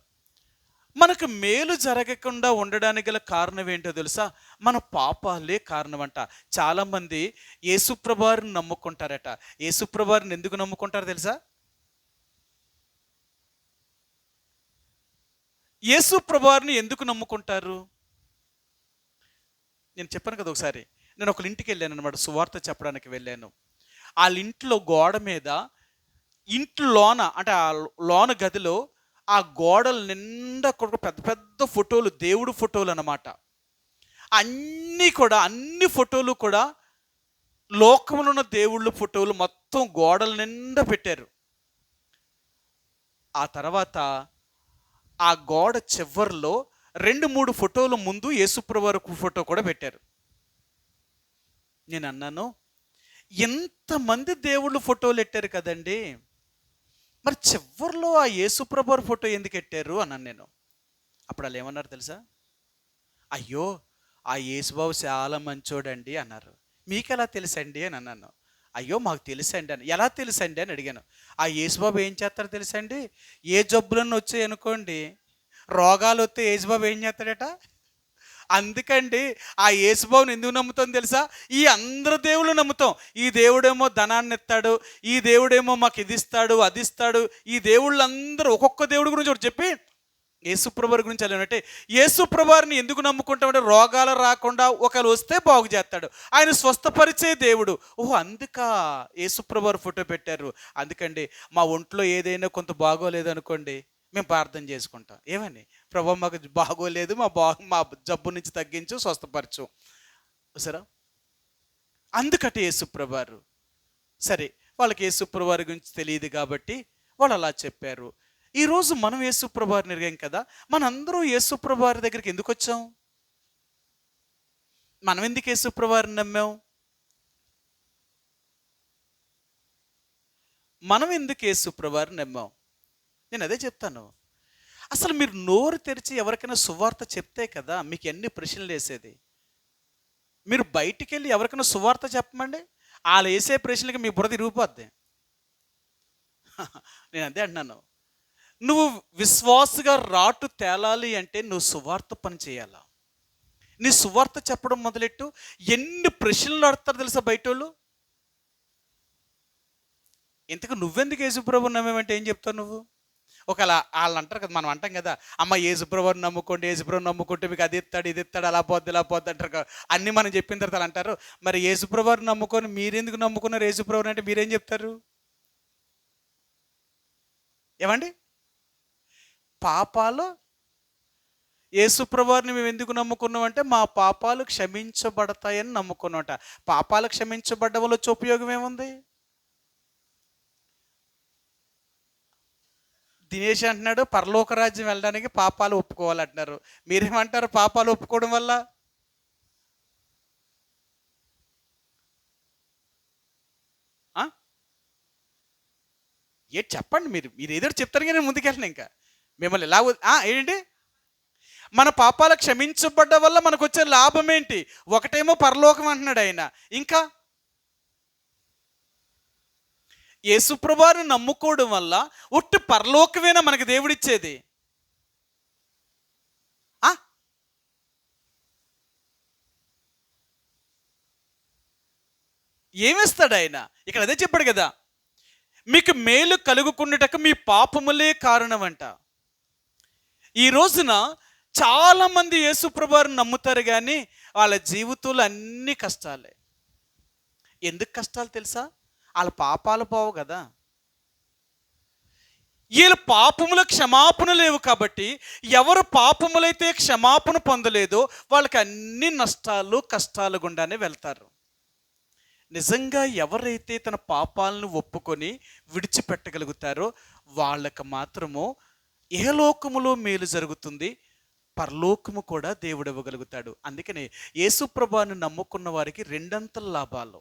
మనకు మేలు జరగకుండా ఉండడానికి గల కారణం ఏంటో తెలుసా? మన పాపాలే కారణమంట. చాలామంది యేసుప్రభువారిని నమ్ముకుంటారట. యేసుప్రభువారిని ఎందుకు నమ్ముకుంటారో తెలుసా? యేసుప్రభువారిని ఎందుకు నమ్ముకుంటారు? నేను చెప్పాను కదా ఒకసారి, నేను ఒకళ్ళ ఇంటికి వెళ్ళాను అనమాట, సువార్త చెప్పడానికి వెళ్ళాను. వాళ్ళ ఇంట్లో గోడ మీద, ఇంట్లో లోన అంటే ఆ లోన గదిలో ఆ గోడల నిండా కూడా పెద్ద పెద్ద ఫోటోలు, దేవుడు ఫోటోలు అన్నమాట. అన్ని ఫోటోలు కూడా లోకంలో ఉన్న దేవుళ్ళ ఫోటోలు మొత్తం గోడల నిండా పెట్టారు. ఆ తర్వాత ఆ గోడ చివర్లో 2-3 ఫోటోల ముందు యేసుప్రభు ఫోటో కూడా పెట్టారు. నేను అన్నాను, ఎంతమంది దేవుళ్ళు ఫోటోలు పెట్టారు కదండి, మరి చివర్లో ఆ యేసుప్రభు ఫోటో ఎందుకు పెట్టారు అన్నాను నేను. అప్పుడు వాళ్ళు ఏమన్నారు తెలుసా? అయ్యో, ఆ యేసుబాబు చాలా మంచోడండి అన్నారు. మీకు ఎలా తెలుసండి అని అన్నాను. అయ్యో మాకు తెలుసండి అని. ఎలా తెలుసండి అని అడిగాను. ఆ యేసుబాబు ఏం చేస్తారో తెలుసండి, ఏ జబ్బులన్నీ వచ్చాయి అనుకోండి, రోగాలు వస్తే యేసుబాబు ఏం చేస్తాడట, అందుకండి ఆ యేసుబాబుని ఎందుకు నమ్ముతాం తెలుసా? ఈ అందరు దేవుళ్ళు నమ్ముతాం. ఈ దేవుడేమో ధనాన్ని ఇస్తాడు, ఈ దేవుడేమో మాకు ఇది ఇస్తాడు, అది ఇస్తాడు. ఈ దేవుళ్ళందరూ ఒక్కొక్క దేవుడి గురించి ఒకటి చెప్పి యేసుప్రభు గురించి అలానంటే, యేసుప్రభుని ఎందుకు నమ్ముకుంటామంటే రోగాలు రాకుండా ఒకరు వస్తే బాగు చేస్తాడు, ఆయన స్వస్థపరిచే దేవుడు. ఓహో, అందుక యేసుప్రభు ఫోటో పెట్టారు. అందుకండి మా ఒంట్లో ఏదైనా కొంత బాగోలేదు అనుకోండి, మేము ప్రార్థన చేసుకుంటాం. ఏమని? ప్రభు మాకు బాగోలేదు, మా జబ్బు నుంచి తగ్గించు, స్వస్థపరచు. సరే, అందుకట యేసుప్రభు. సరే, వాళ్ళకి యేసుప్రభు గురించి తెలియదు కాబట్టి వాళ్ళు అలా చెప్పారు. ఈరోజు మనం యేసుప్రభుని ఎరిగాం కదా, మనందరూ యేసుప్రభు దగ్గరికి ఎందుకు వచ్చాం? మనం ఎందుకు యేసుప్రభుని నమ్మాం? మనం ఎందుకు యేసుప్రభుని నమ్మాం? నేను అదే చెప్తాను. అసలు మీరు నోరు తెరిచి ఎవరికైనా సువార్త చెప్తే కదా మీకు ఎన్ని ప్రశ్నలు వేసేది. మీరు బయటికి వెళ్ళి ఎవరికైనా సువార్త చెప్పమండి, వాళ్ళు వేసే ప్రశ్నలకి మీ బుర్ర తిరిగిపోద్ది. నేను అదే అంటున్నాను, నువ్వు విశ్వాసగా రాటు తేలాలి అంటే నువ్వు సువార్త పని చేయాలా. నీ సువార్త చెప్పడం మొదలెట్టు. ఎన్ని ప్రశ్నలు అడతారు తెలుసా బయట వాళ్ళు. ఇంతకు నువ్వెందుకు యేసుప్రభుని నమ్మేమంటే ఏం చెప్తావు నువ్వు? ఒకవేళ వాళ్ళు అంటారు కదా, మనం అంటాం కదా, అమ్మ యేసుప్రభుని నమ్ముకోండి, యేసుప్రభుని నమ్ముకుంటే మీకు అది ఇస్తాడు, ఇది ఇస్తాడు, అలా పోద్ది, ఇలా పోద్ది అంటారు కదా. అన్నీ మనం చెప్పిన తర్వాత వాళ్ళు అంటారు, మరి యేసుప్రభుని నమ్ముకొని మీరెందుకు నమ్ముకున్నారు యేసుప్రభుని అంటే మీరేం చెప్తారు? ఏమండి? పాపాలు యేసుప్రభుని మేము ఎందుకు నమ్ముకున్నాం అంటే మా పాపాలు క్షమించబడతాయని నమ్ముకున్నట. పాపాలు క్షమించబడ్డ వల్ల వచ్చే ఉపయోగం ఏముంది? దినేష్ అంటున్నాడు పరలోక రాజ్యం వెళ్ళడానికి పాపాలు ఒప్పుకోవాలంటున్నారు. మీరేమంటారు పాపాలు ఒప్పుకోవడం వల్ల? ఏంటి చెప్పండి, మీరు ఏదో చెప్తారు కానీ ముందుకెళ్ళను. ఇంకా మిమ్మల్ని ఎలా ఏంటంటే మన పాపాలు క్షమించబడ్డ వల్ల మనకు వచ్చే లాభం ఏంటి? ఒకటేమో పరలోకం అంటున్నాడు ఆయన, ఇంకా యేసుప్రభుని నమ్ముకోవడం వల్ల ఒట్టి పరలోకమేనా మనకి దేవుడిచ్చేది? ఏమిస్తాడు ఆయన? ఇక్కడ అదే చెప్పాడు కదా, మీకు మేలు కలుగుకున్నటకు మీ పాపములే కారణమంట. ఈ రోజున చాలామంది యేసుప్రభుని నమ్ముతారు కానీ వాళ్ళ జీవితంలో అన్ని కష్టాలే. ఎందుకు కష్టాలు తెలుసా? వాళ్ళ పాపాలు పోవు కదా. వీళ్ళ పాపముల క్షమాపణ లేవు కాబట్టి, ఎవరు పాపములైతే క్షమాపణ పొందలేదో వాళ్ళకి అన్ని నష్టాలు కష్టాలు గుండానే వెళ్తారు. నిజంగా ఎవరైతే తన పాపాలను ఒప్పుకొని విడిచిపెట్టగలుగుతారో వాళ్ళకి మాత్రము ఇహలోకములో మేలు జరుగుతుంది, పరలోకము కూడా దేవుడు ఇవ్వగలుగుతాడు. అందుకనే యేసుప్రభుని నమ్ముకున్న వారికి రెండంతల లాభాలు,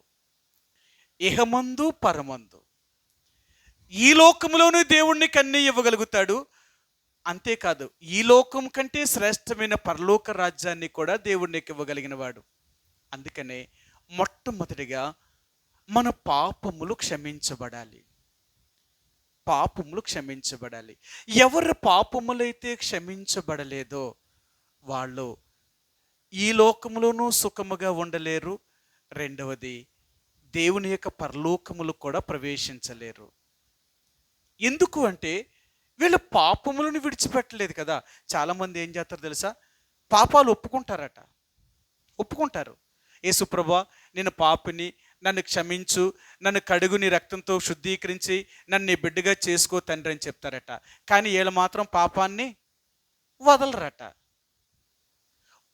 ఇహమందు పరమందు. ఈ లోకములోనూ దేవుణ్ణి కన్నీ ఇవ్వగలుగుతాడు. అంతేకాదు ఈ లోకం కంటే శ్రేష్టమైన పరలోక రాజ్యాన్ని కూడా దేవుడికి ఇవ్వగలిగిన వాడు. అందుకనే మొట్టమొదటిగా మన పాపములు క్షమించబడాలి. పాపములు క్షమించబడాలి. ఎవరి పాపములైతే క్షమించబడలేదో వాళ్ళు ఈ లోకములోనూ సుఖముగా ఉండలేరు. రెండవది, దేవుని యొక్క పరలోకములు కూడా ప్రవేశించలేరు. ఎందుకు అంటే వీళ్ళు పాపములను విడిచిపెట్టలేదు కదా. చాలామంది ఏం చేస్తారు తెలుసా, పాపాలు ఒప్పుకుంటారట. ఒప్పుకుంటారు, యేసుప్రభువా నేను పాపిని, నన్ను క్షమించు, నన్ను కడుగు నీ రక్తంతో శుద్ధీకరించి నన్ను నీ బిడ్డగా చేసుకో తండ్రి అని చెప్తారట. కానీ వీళ్ళు మాత్రం పాపాన్ని వదలరట.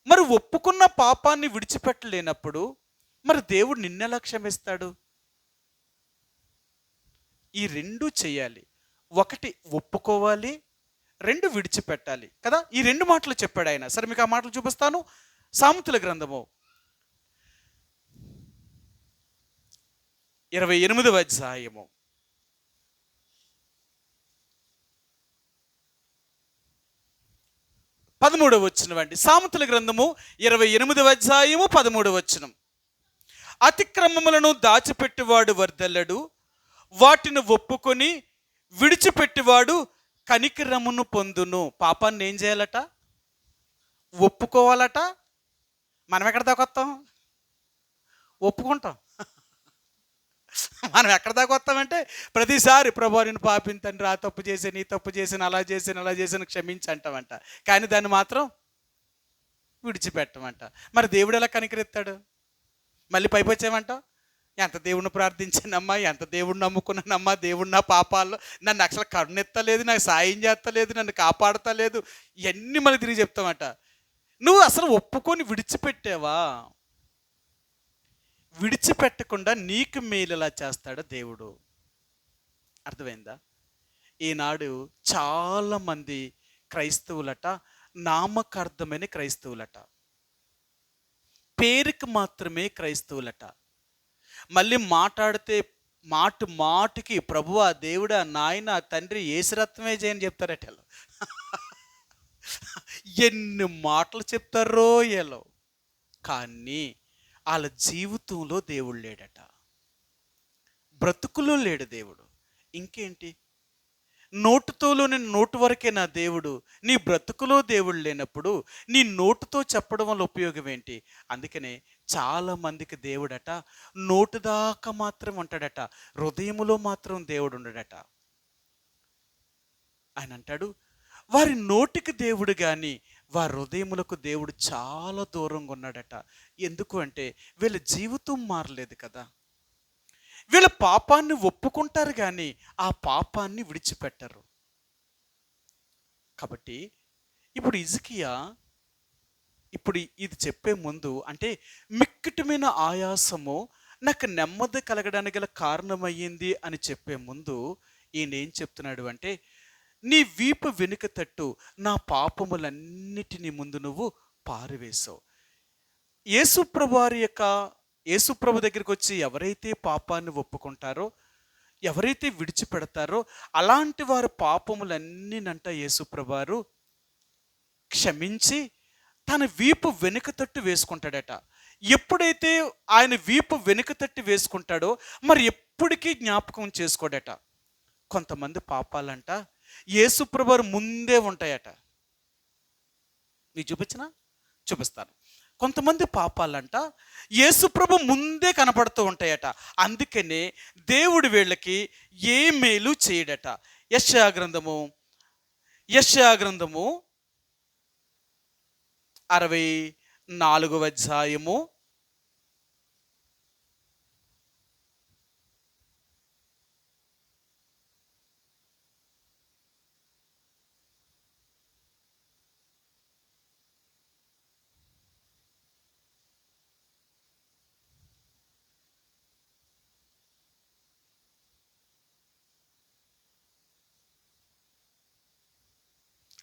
మరి ఒప్పుకున్న పాపాన్ని విడిచిపెట్టలేనప్పుడు మరి దేవుడు నిన్నెలా క్షమిస్తాడు? ఈ రెండు చేయాలి. ఒకటి ఒప్పుకోవాలి, రెండు విడిచిపెట్టాలి కదా. ఈ రెండు మాటలు చెప్పాడు ఆయన. సరే మీకు ఆ మాటలు చూపిస్తాను. సామెతల గ్రంథము 28వ అధ్యాయము 13వ వచనం అండి. సామెతల గ్రంథము 28వ అధ్యాయము 13వ వచనం. అతిక్రమములను దాచిపెట్టువాడు వర్ధల్లడు, వాటిని ఒప్పుకొని విడిచిపెట్టువాడు కనికరమును పొందును. పాపాన్ని ఏం చేయాలట? ఒప్పుకోవాలట. మనం ఎక్కడ దాకా వస్తాం? ఒప్పుకుంటాం. మనం ఎక్కడ దాకా వస్తామంటే ప్రతిసారి ప్రభు నేను పాపిని తండ్రి, ఆ తప్పు చేసాను, ఈ తప్పు చేసాను, అలా చేసాను క్షమించి అంటామంట. కానీ దాన్ని మాత్రం విడిచిపెట్టమంట. మరి దేవుడు ఎలా కనికరిస్తాడు? మళ్ళీ పైకి వచ్చామంట, ఎంత దేవుణ్ణి ప్రార్థించానమ్మా, ఎంత దేవుడిని నమ్ముకున్నానమ్మా, దేవుడు నా పాపాల్లో నన్ను అసలు కరుణెత్తలేదు, నాకు సాయం చేస్తలేదు, నన్ను కాపాడతలేదు, ఇవన్నీ మళ్ళీ తిరిగి చెప్తామంట. నువ్వు అసలు ఒప్పుకొని విడిచిపెట్టావా? విడిచిపెట్టకుండా నీకు మేలులా చేస్తాడు దేవుడు. అర్థమైందా? ఈనాడు చాలామంది క్రైస్తవులట నామకార్థమైన క్రైస్తవులట, పేరుకి మాత్రమే క్రైస్తవులట. మళ్ళీ మాట్లాడితే మాటికి ప్రభువా, దేవుడా, నాయన, తండ్రి, యేసురత్నమే చేయని చెప్తారట. ఎన్ని మాటలు చెప్తారో ఏలో, కానీ వాళ్ళ జీవితంలో దేవుడు లేడట, బ్రతుకులో లేడు దేవుడు. ఇంకేంటి? నోటుతోలోని నోటు వరకే నా దేవుడు. నీ బ్రతుకులో దేవుడు లేనప్పుడు నీ నోటుతో చెప్పడం వల్ల ఉపయోగం ఏంటి? అందుకనే చాలామందికి దేవుడట నోటు దాకా మాత్రం ఉంటాడట, హృదయములో మాత్రం దేవుడు ఉండడట. ఆయన అంటాడు, వారి నోటికి దేవుడు కానీ వారి హృదయములకు దేవుడు చాలా దూరంగా ఉన్నాడట. ఎందుకు అంటే వీళ్ళ జీవితం మారలేదు కదా. వీళ్ళ పాపాన్ని ఒప్పుకుంటారు కానీ ఆ పాపాన్ని విడిచిపెట్టరు. కాబట్టి ఇప్పుడు హిజ్కియా ఇది చెప్పే ముందు, అంటే మిక్కటమైన ఆయాసము నాకు నెమ్మది కలగడానికి గల కారణమయ్యింది అని చెప్పే ముందు ఈయన ఏం చెప్తున్నాడు అంటే, నీ వీపు వెనుక తట్టు నా పాపములన్నిటినీ ముందు నువ్వు పారవేశావు. యేసుప్రభు దగ్గరికి వచ్చి ఎవరైతే పాపాన్ని ఒప్పుకుంటారో, ఎవరైతే విడిచిపెడతారో అలాంటి వారి పాపములన్నీనంట యేసుప్రభువారు క్షమించి తన వీపు వెనుక తట్టు వేసుకుంటాడట. ఎప్పుడైతే ఆయన వీపు వెనుక తట్టు వేసుకుంటాడో మరి ఎప్పటికీ జ్ఞాపకం చేసుకోడట. కొంతమంది పాపాలంట యేసుప్రభువారు ముందే ఉంటాయట. మీకు చూపిస్తాను. కొంతమంది పాపాలంట యేసుప్రభు ముందే కనపడుతూ ఉంటాయట. అందుకనే దేవుడు వీళ్ళకి ఏ మేలు చేయడట. యెషయా గ్రంథము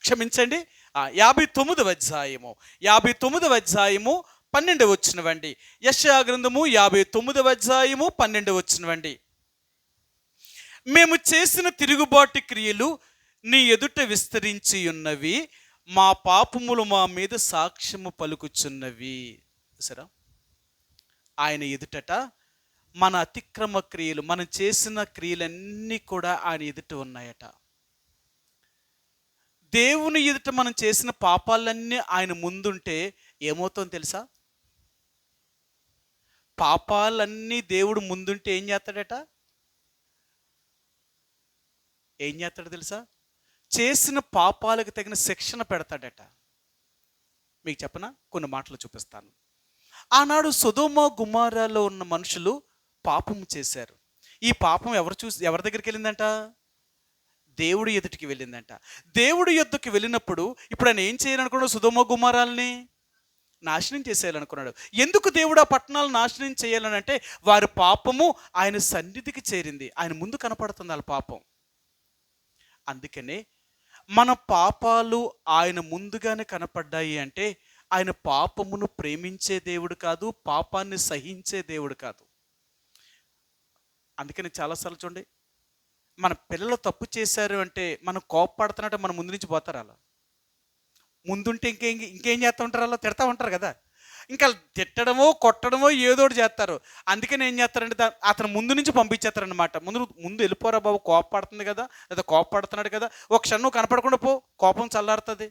64వ అధ్యాయము 59వ అధ్యాయము 12వ వచనమండి. యెషయా గ్రంథము 59వ అధ్యాయము 12వ వచనమండి. మేము చేసిన తిరుగుబాటు క్రియలు నీ ఎదుట విస్తరించి ఉన్నవి, మా పాపములు మా మీద సాక్ష్యము పలుకుచున్నవి. సరే, ఆయన ఎదుటట మన అతిక్రమ క్రియలు, మనం చేసిన క్రియలన్నీ కూడా ఆయన ఎదుట ఉన్నాయట. దేవుని ఎదుట మనం చేసిన పాపాలన్నీ ఆయన ముందుంటే ఏమవుతుందో తెలుసా? పాపాలన్నీ దేవుడు ముందుంటే ఏం చేస్తాడో తెలుసా? చేసిన పాపాలకు తగిన శిక్షణ పెడతాడట. మీకు చెప్పనా? కొన్ని మాటలు చూపిస్తాను. ఆనాడు సొదొమ గుమొర్రాలో ఉన్న మనుషులు పాపం చేశారు. ఈ పాపం ఎవరి దగ్గరికి వెళ్ళిందంట? దేవుడి ఎదుటికి వెళ్ళిందంట. దేవుడి యొద్దకు వెళ్ళినప్పుడు ఇప్పుడు ఆయన ఏం చేయాలనుకున్నాడు? సొదొమ గుమరాల్ని నాశనం చేసేయాలనుకున్నాడు. ఎందుకు దేవుడు ఆ పట్టణాలను నాశనం చేయాలని అంటే వారి పాపము ఆయన సన్నిధికి చేరింది. ఆయన ముందు కనపడుతుంది వాళ్ళ పాపం. అందుకనే మన పాపాలు ఆయన ముందుగానే కనపడ్డాయి అంటే ఆయన పాపమును ప్రేమించే దేవుడు కాదు, పాపాన్ని సహించే దేవుడు కాదు. అందుకని చాలాసార్లు చూడండి, మన పిల్లలు తప్పు చేశారు అంటే మనం కోపపడుతున్నట్టు మన ముందు నుంచి పోతారు. అలా ముందుంటే ఇంకేం చేస్తూ ఉంటారు? అలా తిడతా ఉంటారు కదా. ఇంకా తిట్టడమో కొట్టడమో ఏదో ఒకటి చేస్తారు. అందుకని ఏం చేస్తారంటే అతను ముందు నుంచి పంపించేస్తారనమాట. ముందు వెళ్ళిపోరా బాబు, కోపపడుతుంది కదా, లేదా కోపపడుతున్నాడు కదా, ఒక క్షణం కనపడకుండా పో, కోపం చల్లారుతుంది.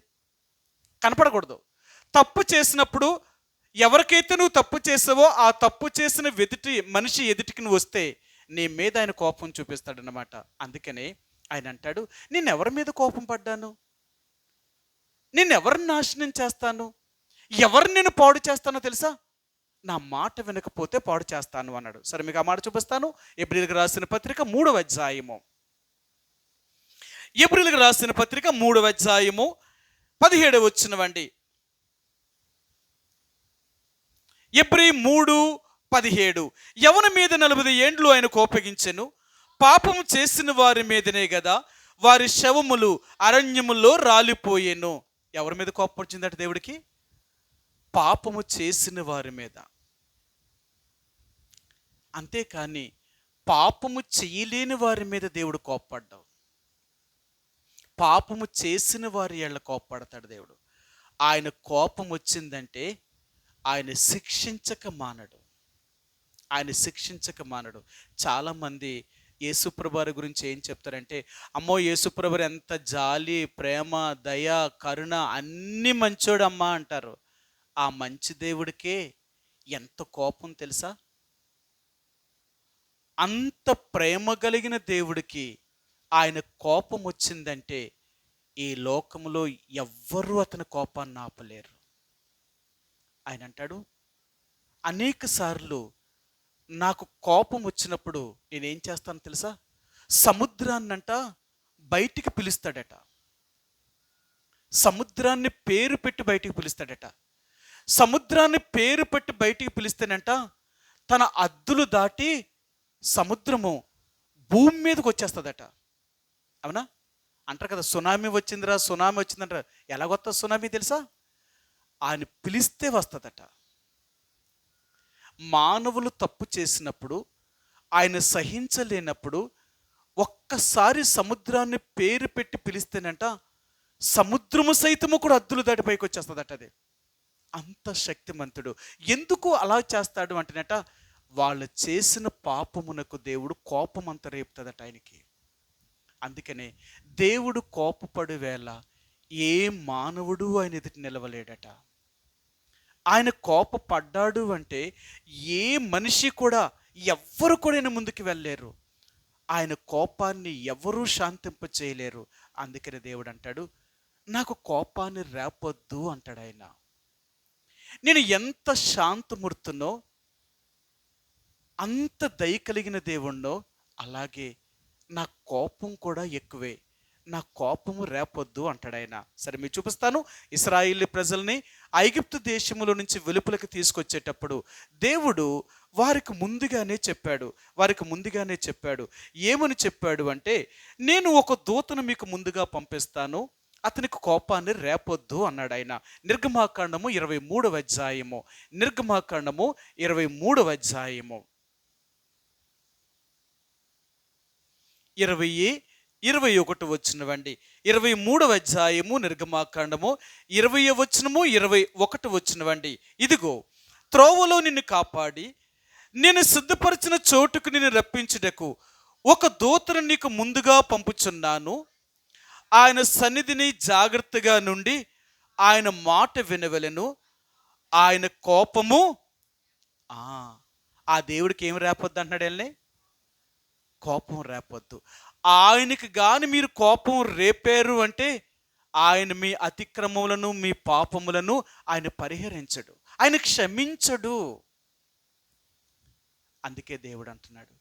కనపడకూడదు. తప్పు చేసినప్పుడు ఎవరికైతే నువ్వు తప్పు చేసావో ఆ తప్పు చేసిన మనిషి ఎదుటికి నువ్వు వస్తే నీ మీద ఆయన కోపం చూపిస్తాడనమాట. అందుకనే ఆయన అంటాడు, నేను ఎవరి మీద కోపం పడ్డాను? నేను ఎవరిని నాశనం చేస్తాను? ఎవరిని నేను పాడు చేస్తానో తెలుసా? నా మాట వినకపోతే పాడు చేస్తాను అన్నాడు. సరే, మీకు ఆ మాట చూపిస్తాను. ఎబ్రీయులకు రాసిన పత్రిక 3వ అధ్యాయము. ఎబ్రీయులకు రాసిన పత్రిక 3వ అధ్యాయము 17వ వచనమండి. ఎబ్రీ 3:17. ఎవరి మీద 40 ఏండ్లు ఆయన కోపగించెను, పాపము చేసిన వారి మీదనే కదా వారి శవములు అరణ్యములో రాలిపోయేను. ఎవరి మీద కోపం వచ్చిందట దేవుడికి? పాపము చేసిన వారి మీద. అంతేకాని పాపము చేయలేని వారి మీద దేవుడు కోప్పడ్డావు. పాపము చేసిన వారి ఎళ్ళ కోప్పడతాడు దేవుడు. ఆయన కోపం వచ్చిందంటే ఆయన శిక్షించక మానడు. ఆయన శిక్షించక మానడు. చాలామంది యేసుప్రభువారి గురించి ఏం చెప్తారంటే, అమ్మో యేసుప్రభువారు ఎంత జాలి, ప్రేమ, దయ, కరుణ అన్నీ మంచోడమ్మా అంటారు. ఆ మంచి దేవుడికే ఎంత కోపం తెలుసా? అంత ప్రేమ కలిగిన దేవుడికి ఆయన కోపం వచ్చిందంటే ఈ లోకంలో ఎవ్వరూ అతని కోపాన్ని ఆపలేరు. ఆయన అంటాడు, అనేక సార్లు నాకు కోపం వచ్చినప్పుడు నేనేం చేస్తాను తెలుసా? సముద్రాన్నంట బయటికి పిలుస్తాడట. సముద్రాన్ని పేరు పెట్టి బయటికి పిలుస్తాడట. సముద్రాన్ని పేరు పెట్టి బయటికి పిలిస్తేనంట తన అద్దులు దాటి సముద్రము భూమి మీదకి వచ్చేస్తుందట. అవునా? అంటారు కదా, సునామీ వచ్చిందిరా, సునామీ వచ్చిందంటారు. ఎలాగొస్తుంది సునామీ తెలుసా? ఆయన పిలిస్తే వస్తుందట. మానవులు తప్పు చేసినప్పుడు, ఆయన సహించలేనప్పుడు ఒక్కసారి సముద్రాన్ని పేరు పెట్టి పిలిస్తేనంట సముద్రము సైతము కూడా అద్దులు దాటి పైకి వచ్చేస్తుందట. అది అంత శక్తిమంతుడు. ఎందుకు అలా చేస్తాడు అంటేనట, వాళ్ళు చేసిన పాపమునకు దేవుడు కోపం అంత రేపుతుందట ఆయనకి. అందుకనే దేవుడు కోపపడు వేళ ఏ మానవుడు ఆయన ఎదుటి నిలవలేడట. ఆయన కోపపడ్డాడు అంటే ఏ మనిషి కూడా, ఎవ్వరు కూడా ఆయన ముందుకు వెళ్ళలేరు. ఆయన కోపాన్ని ఎవరూ శాంతింప చేయలేరు. అందుకని దేవుడు అంటాడు, నాకు కోపాన్ని రేపొద్దు అంటాడు ఆయన. నేను ఎంత శాంతమూర్తునో, అంత దయ కలిగిన దేవుణ్ణో, అలాగే నా కోపం కూడా ఎక్కువే. నా కోపము రేపొద్దు అంటాడు ఆయన. సరే, మీకు చూపిస్తాను. ఇశ్రాయేలు ప్రజల్ని ఐగుప్తు దేశములో నుంచి వెలుపలకు తీసుకొచ్చేటప్పుడు దేవుడు వారికి ముందుగానే చెప్పాడు. ఏమని చెప్పాడు అంటే, నేను ఒక దూతను మీకు ముందుగా పంపిస్తాను, అతనికి కోపాన్ని రేపొద్దు అన్నాడు ఆయన. నిర్గమాకాండము 23వ అధ్యాయము. నిర్గమాకాండము 23వ అధ్యాయము 20-21 వచనమండి. 23వ అధ్యాయము నిర్గమాకాండము 20వ వచనము 21 వచనమండి. ఇదిగో, త్రోవలో నిన్ను కాపాడి నేను సిద్ధపరిచిన చోటుకు నిన్ను రప్పించుటకు ఒక దూతను నీకు ముందుగా పంపుచున్నాను. ఆయన సన్నిధిని జాగ్రత్తగా నుండి ఆయన మాట వినవలెను. ఆయన కోపము ఆ దేవుడికి ఏమి రేపొద్దు అంటున్నాడు వెళ్ళి? కోపం రేపొద్దు. ఆయనకి గాని మీరు కోపం రేపారు అంటే ఆయన మీ అతిక్రమములను, మీ పాపములను ఆయన పరిహరించడు, ఆయన క్షమించడు. అందుకే దేవుడు అంటున్నాడు,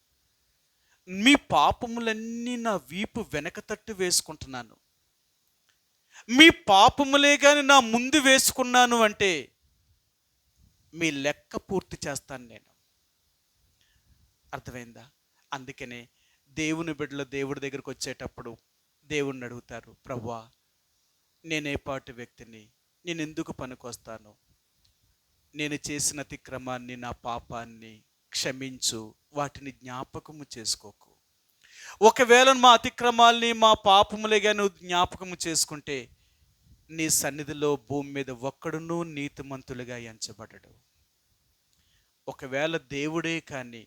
మీ పాపములన్నీ నా వీపు వెనక తట్టు వేసుకుంటున్నాను. మీ పాపములే కానీ నా ముందు వేసుకున్నాను అంటే మీ లెక్క పూర్తి చేస్తాను నేను. అర్థమైందా? అందుకనే దేవుని బిడ్డలు దేవుడి దగ్గరికి వచ్చేటప్పుడు దేవుణ్ణి అడుగుతారు, ప్రభువా నేనే పాటి వ్యక్తిని, నేను ఎందుకు పనికొస్తాను, నేను చేసిన అతిక్రమాన్ని నా పాపాన్ని క్షమించు, వాటిని జ్ఞాపకము చేసుకోకు. ఒకవేళ మా అతిక్రమాల్ని మా పాపములేగా నువ్వు జ్ఞాపకము చేసుకుంటే నీ సన్నిధిలో భూమి మీద ఒక్కడునూ నీతిమంతులుగా ఎంచబడడు. ఒకవేళ దేవుడే కానీ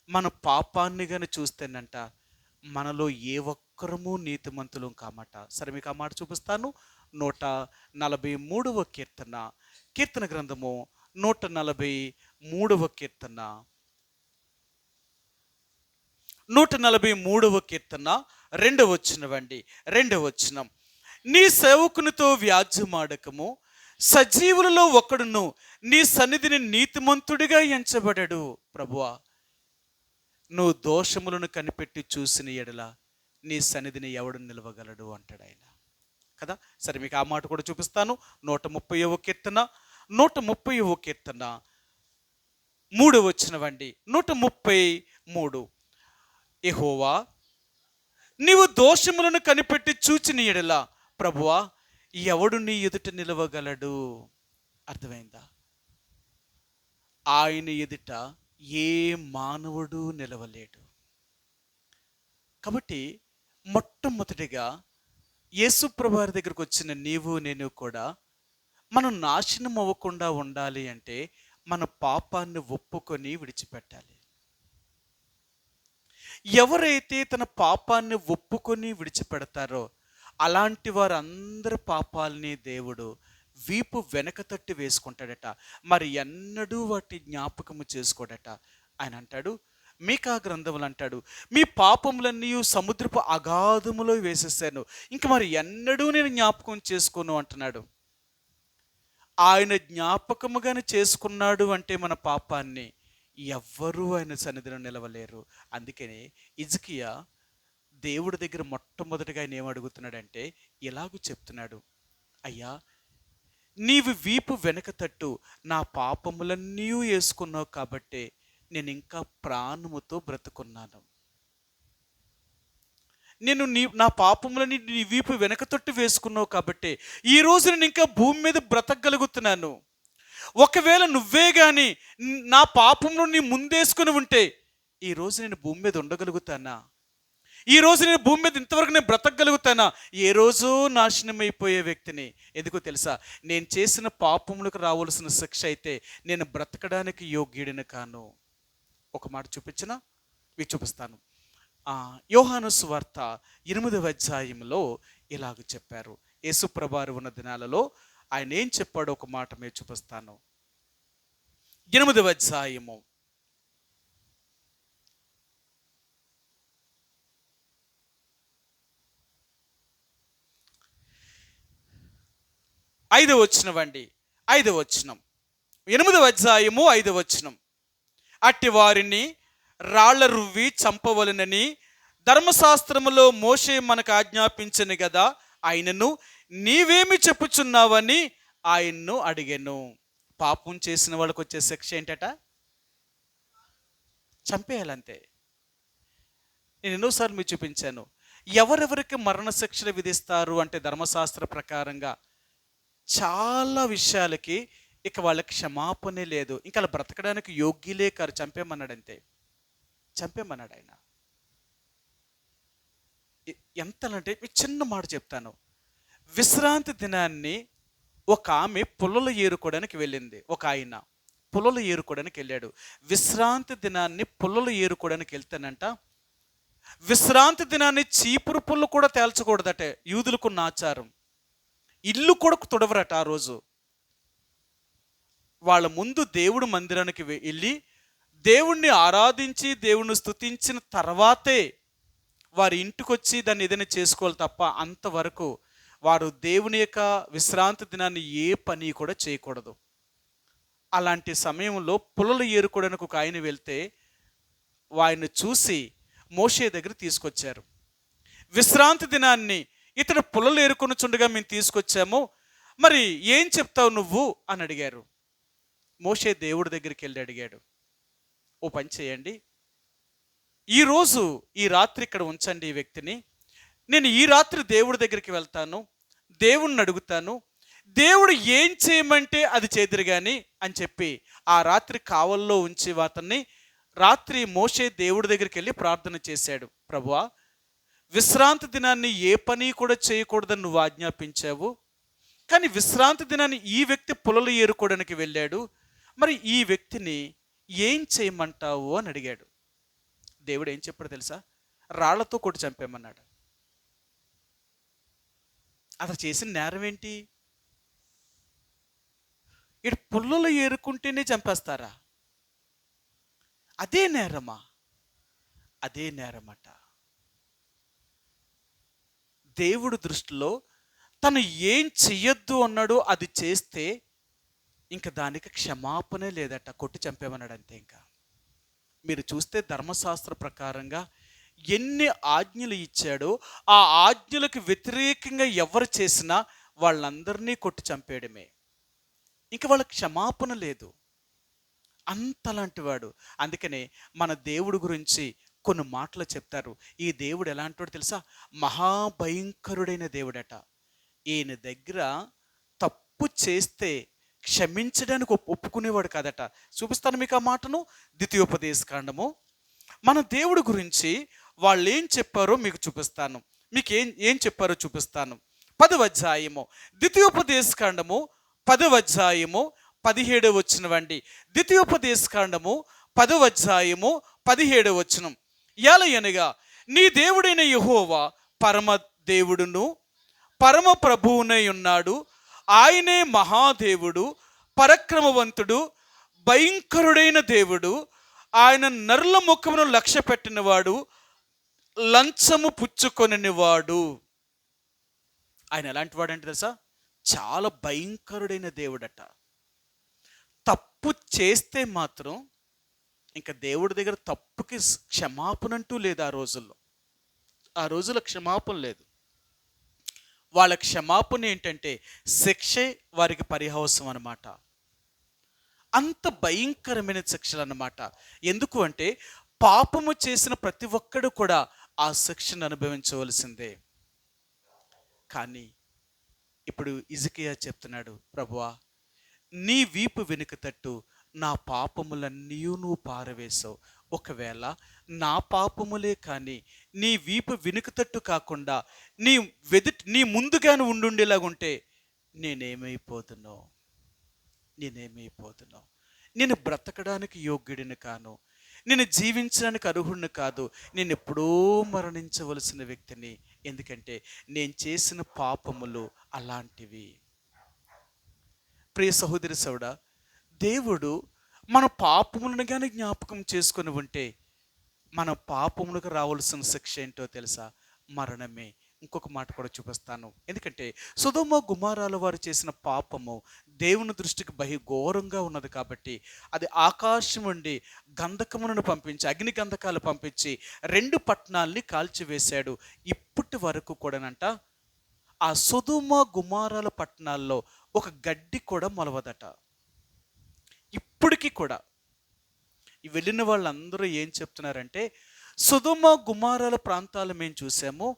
మన పాపాన్ని కానీ చూస్తేనంట మనలో ఏ ఒక్కరము నీతిమంతులం కామట. సరే మీకు ఆ మాట చూపిస్తాను. 143వ కీర్తన, కీర్తన గ్రంథము 143వ కీర్తన, 143వ కీర్తన 2వ వచనమండి. 2వ వచనం, నీ సేవకునితో వ్యాజ్యమాడకము, సజీవులలో ఒకడును నీ సన్నిధిని నీతిమంతుడిగా ఎంచబడడు. ప్రభువా నువ్వు దోషములను కనిపెట్టి చూసిన ఎడల నీ సన్నిధిని ఎవడు నిలవగలడు అంటాడు ఆయన కదా. సరే మీకు ఆ మాట కూడా చూపిస్తాను. 130వ కీర్తన, 130వ కీర్తన 3వ వచనమండి. 133, యెహోవా నీవు దోషములను కనిపెట్టి చూచిన ఎడల ప్రభువా ఎవడు నీ ఎదుట నిలవగలడు. అర్థమైందా? ఆయన ఎదుట ఏ మానవుడు నిలవలేడు. కాబట్టి మొట్టమొదటిగా యేసు ప్రభువారి దగ్గరకు వచ్చిన నీవు నేను కూడా మనం నాశనం అవ్వకుండా ఉండాలి అంటే మన పాపాన్ని ఒప్పుకొని విడిచిపెట్టాలి. ఎవరైతే తన పాపాన్ని ఒప్పుకొని విడిచిపెడతారో అలాంటి వారందరి పాపాలని దేవుడు వీపు వెనక తట్టి వేసుకుంటాడట. మరి ఎన్నడూ వాటి జ్ఞాపకము చేసుకోడట. ఆయన అంటాడు, మీకా గ్రంథములు అంటాడు, మీ పాపములన్నీ సముద్రపు అగాధములో వేసేసాను, ఇంక మరి ఎన్నడూ నేను జ్ఞాపకం చేసుకోను అంటున్నాడు. ఆయన జ్ఞాపకముగానే చేసుకున్నాడు అంటే మన పాపాన్ని ఎవ్వరూ ఆయన సన్నిధిలో నిలవలేరు. అందుకని హిజ్కియా దేవుడి దగ్గర మొట్టమొదటిగా ఆయన ఏమడుగుతున్నాడంటే ఇలాగూ చెప్తున్నాడు, అయ్యా నీవు వీపు వెనక తట్టు నా పాపములన్నీ వేసుకున్నావు కాబట్టి నేను ఇంకా ప్రాణముతో బ్రతుకున్నాను. నేను నా పాపములని నీ వీపు వెనక తట్టు వేసుకున్నావు కాబట్టి ఈరోజు నేను ఇంకా భూమి మీద బ్రతకగలుగుతున్నాను. ఒకవేళ నువ్వే కానీ నా పాపంలో నీ ముందేసుకుని ఉంటే ఈరోజు నేను భూమి మీద ఉండగలుగుతానా? ఈరోజు నేను భూమి మీద ఇంతవరకు నేను బ్రతకగలుగుతానా? ఏ రోజు నాశనమైపోయే వ్యక్తిని. ఎందుకో తెలుసా? నేను చేసిన పాపములకు రావాల్సిన శిక్ష అయితే నేను బ్రతకడానికి యోగ్యుడిని కాను. ఒక మాట చూపించినా మీకు చూపిస్తాను. యోహాను సువార్త 8వ అధ్యాయంలో ఇలాగ చెప్పారు. యేసు ప్రభువారు ఉన్న దినాలలో ఆయన ఏం చెప్పాడో ఒక మాట మీరు చూపిస్తాను. 8వ అధ్యాయము 5వ వచనమండి. 5వ వచనం, 8వ అధ్యాయము 5వ వచనం, అట్టి వారిని రాళ్ల రువ్వి చంపవలనని ధర్మశాస్త్రములో మోషే మనకు ఆజ్ఞాపించను కదా, ఆయనను నీవేమి చెప్పుచున్నావని ఆయన్ను అడిగాను. పాపం చేసిన వాళ్ళకు వచ్చే శిక్ష ఏంటట? చంపేయాలంతే. నేను ఎన్నోసార్లు మీకు చూపించాను. ఎవరెవరికి మరణశిక్షలు విధిస్తారు అంటే ధర్మశాస్త్ర ప్రకారంగా చాలా విషయాలకి ఇక వాళ్ళకి క్షమాపణే లేదు, ఇంకా అలా బ్రతకడానికి యోగ్యులే కారు. చంపేమన్నాడు అంతే, చంపేమన్నాడు ఆయన. ఎంతలంటే మీకు చిన్న మాట చెప్తాను. విశ్రాంతి దినాన్ని ఒక ఆమె పుల్లలు ఏరుకోవడానికి వెళ్ళింది. ఒక ఆయన పుల్లలు ఏరుకోవడానికి వెళ్ళాడు. విశ్రాంతి దినాన్ని పుల్లలు ఏరుకోవడానికి వెళ్తానంట. విశ్రాంతి దినాన్ని చీపురు పుల్లు కూడా తేల్చకూడదట, యూదులకున్న ఆచారం. ఇల్లు కూడా తుడవరట ఆ రోజు. వాళ్ళ ముందు దేవుడు మందిరానికి వెళ్ళి దేవుణ్ణి ఆరాధించి దేవుణ్ణి స్తుతించిన తర్వాతే వారి ఇంటికి వచ్చి దాన్ని ఏదైనా చేసుకోవాలి తప్ప అంతవరకు వారు దేవుని యొక్క విశ్రాంతి దినాన్ని ఏ పని కూడా చేయకూడదు. అలాంటి సమయంలో పుల్లలు ఏరుకోవడానికి ఒక ఆయన వెళ్తే వారిని చూసి మోషే దగ్గర తీసుకొచ్చారు. విశ్రాంతి దినాన్ని ఇతడు పుల్లలు ఏరుకొనుచుండగా మేము తీసుకొచ్చాము, మరి ఏం చెప్తావు నువ్వు అని అడిగారు. మోషే దేవుడి దగ్గరికి వెళ్ళి అడిగాడు, ఓ పని చేయండి, ఈరోజు ఈ రాత్రి ఇక్కడ ఉంచండి ఈ వ్యక్తిని, నేను ఈ రాత్రి దేవుడి దగ్గరికి వెళ్తాను, దేవుణ్ణి అడుగుతాను, దేవుడు ఏం చేయమంటే అది చేదురు కానీ అని చెప్పి ఆ రాత్రి కావల్లో ఉంచి అతన్ని రాత్రి మోషే దేవుడి దగ్గరికి వెళ్ళి ప్రార్థన చేశాడు. ప్రభువా, విశ్రాంతి దినాన్ని ఏ పని కూడా చేయకూడదని నువ్వు ఆజ్ఞాపించావు, కానీ విశ్రాంతి దినాన్ని ఈ వ్యక్తి పొలలు ఏరుకోవడానికి వెళ్ళాడు, మరి ఈ వ్యక్తిని ఏం చేయమంటావు అని అడిగాడు. దేవుడు ఏం చెప్పాడు తెలుసా? రాళ్లతో కొట్టి చంపేమన్నాడు. అతను చేసిన నేరం ఏంటి? ఇటు పుల్లలు ఏరుకుంటేనే చంపేస్తారా? అదే నేరమా? అదే నేరమట. దేవుడి దృష్టిలో తను ఏం చెయ్యొద్దు అన్నాడో అది చేస్తే ఇంకా దానికి క్షమాపణే లేదట, కొట్టి చంపేమన్నాడు అంతే. ఇంకా మీరు చూస్తే ధర్మశాస్త్ర ప్రకారంగా ఎన్ని ఆజ్ఞలు ఇచ్చాడో ఆ ఆజ్ఞలకు వ్యతిరేకంగా ఎవరు చేసినా వాళ్ళందరినీ కొట్టి చంపేయడమే, ఇంకా వాళ్ళకి క్షమాపణ లేదు. అంతలాంటి వాడు. అందుకనే మన దేవుడి గురించి కొన్ని మాటలు చెప్తారు. ఈ దేవుడు ఎలాంటి వాడు తెలుసా? మహాభయంకరుడైన దేవుడట. ఈయన దగ్గర తప్పు చేస్తే క్షమించడానికి ఒప్పుకునేవాడు కాదట. చూపిస్తాను మీకు ఆ మాటను. ద్వితీయోపదేశకాండము మన దేవుడి గురించి వాళ్ళు ఏం చెప్పారో మీకు చూపిస్తాను. మీకు ఏం చెప్పారో చూపిస్తాను. 10వ అధ్యాయము ద్వితీయోపదేశకాండము 10వ అధ్యాయము 17వ వచనం. ద్వితీయోపదేశకాండము 10వ అధ్యాయము 17వ వచనం. ఏలయనగా నీ దేవుడైన యెహోవా పరమ దేవుడును పరమ ప్రభువునై ఉన్నాడు. ఆయనే మహాదేవుడు, పరక్రమవంతుడు, భయంకరుడైన దేవుడు. ఆయన నరుల ముఖమును లక్ష్య పెట్టినవాడు, లంచము పుచ్చుకొనివాడు. ఆయన ఎలాంటి వాడు అంటే తెలుసా? చాలా భయంకరుడైన దేవుడట. తప్పు చేస్తే మాత్రం ఇంకా దేవుడి దగ్గర తప్పుకి క్షమాపణ అంటూ లేదు. ఆ రోజుల్లో క్షమాపణ లేదు. వాళ్ళ క్షమాపణ ఏంటంటే శిక్షే వారికి పరిహాసం అన్నమాట. అంత భయంకరమైన శిక్షలు అన్నమాట. ఎందుకు అంటే పాపము చేసిన ప్రతి ఒక్కడు కూడా ఆ శిక్షను అనుభవించవలసిందే. కానీ ఇప్పుడు హిజ్కియా చెప్తున్నాడు, ప్రభువా, నీ వీపు వెనుక తట్టు నా పాపములన్నీ నువ్వు పారవేశావు. ఒకవేళ నా పాపములే కానీ నీ వీపు వెనుక తట్టు కాకుండా నీ ముందుగానే ఉండుండేలాగుంటే నేనేమైపోతున్నావు? నేను బ్రతకడానికి యోగ్యుడిని కాను, నేను జీవించడానికి అర్హుడిని కాదు, నేను ఎప్పుడో మరణించవలసిన వ్యక్తిని. ఎందుకంటే నేను చేసిన పాపములు అలాంటివి. ప్రియ సహోదరి సోదరా, దేవుడు మన పాపములను కానీ జ్ఞాపకం చేసుకొని ఉంటే మన పాపములకు రావాల్సిన శిక్ష ఏంటో తెలుసా? మరణమే. ఇంకొక మాట కూడా చూపిస్తాను. ఎందుకంటే సొదొమ గుమొర్రాల వారు చేసిన పాపము దేవుని దృష్టికి ఘోరంగా ఉన్నది కాబట్టి అది ఆకాశం నుండి గంధకములను పంపించి, అగ్ని గంధకాలు పంపించి 2 పట్టణాలని కాల్చివేశాడు. ఇప్పటి వరకు కూడానంట ఆ సొదొమ గుమొర్రాల పట్టణాల్లో ఒక గడ్డి కూడా మొలవదట. ఇప్పటికీ కూడా వెళ్ళిన వాళ్ళందరూ ఏం చెప్తున్నారంటే, సొదొమ గుమొర్రాల ప్రాంతాలు మేము చూసాము,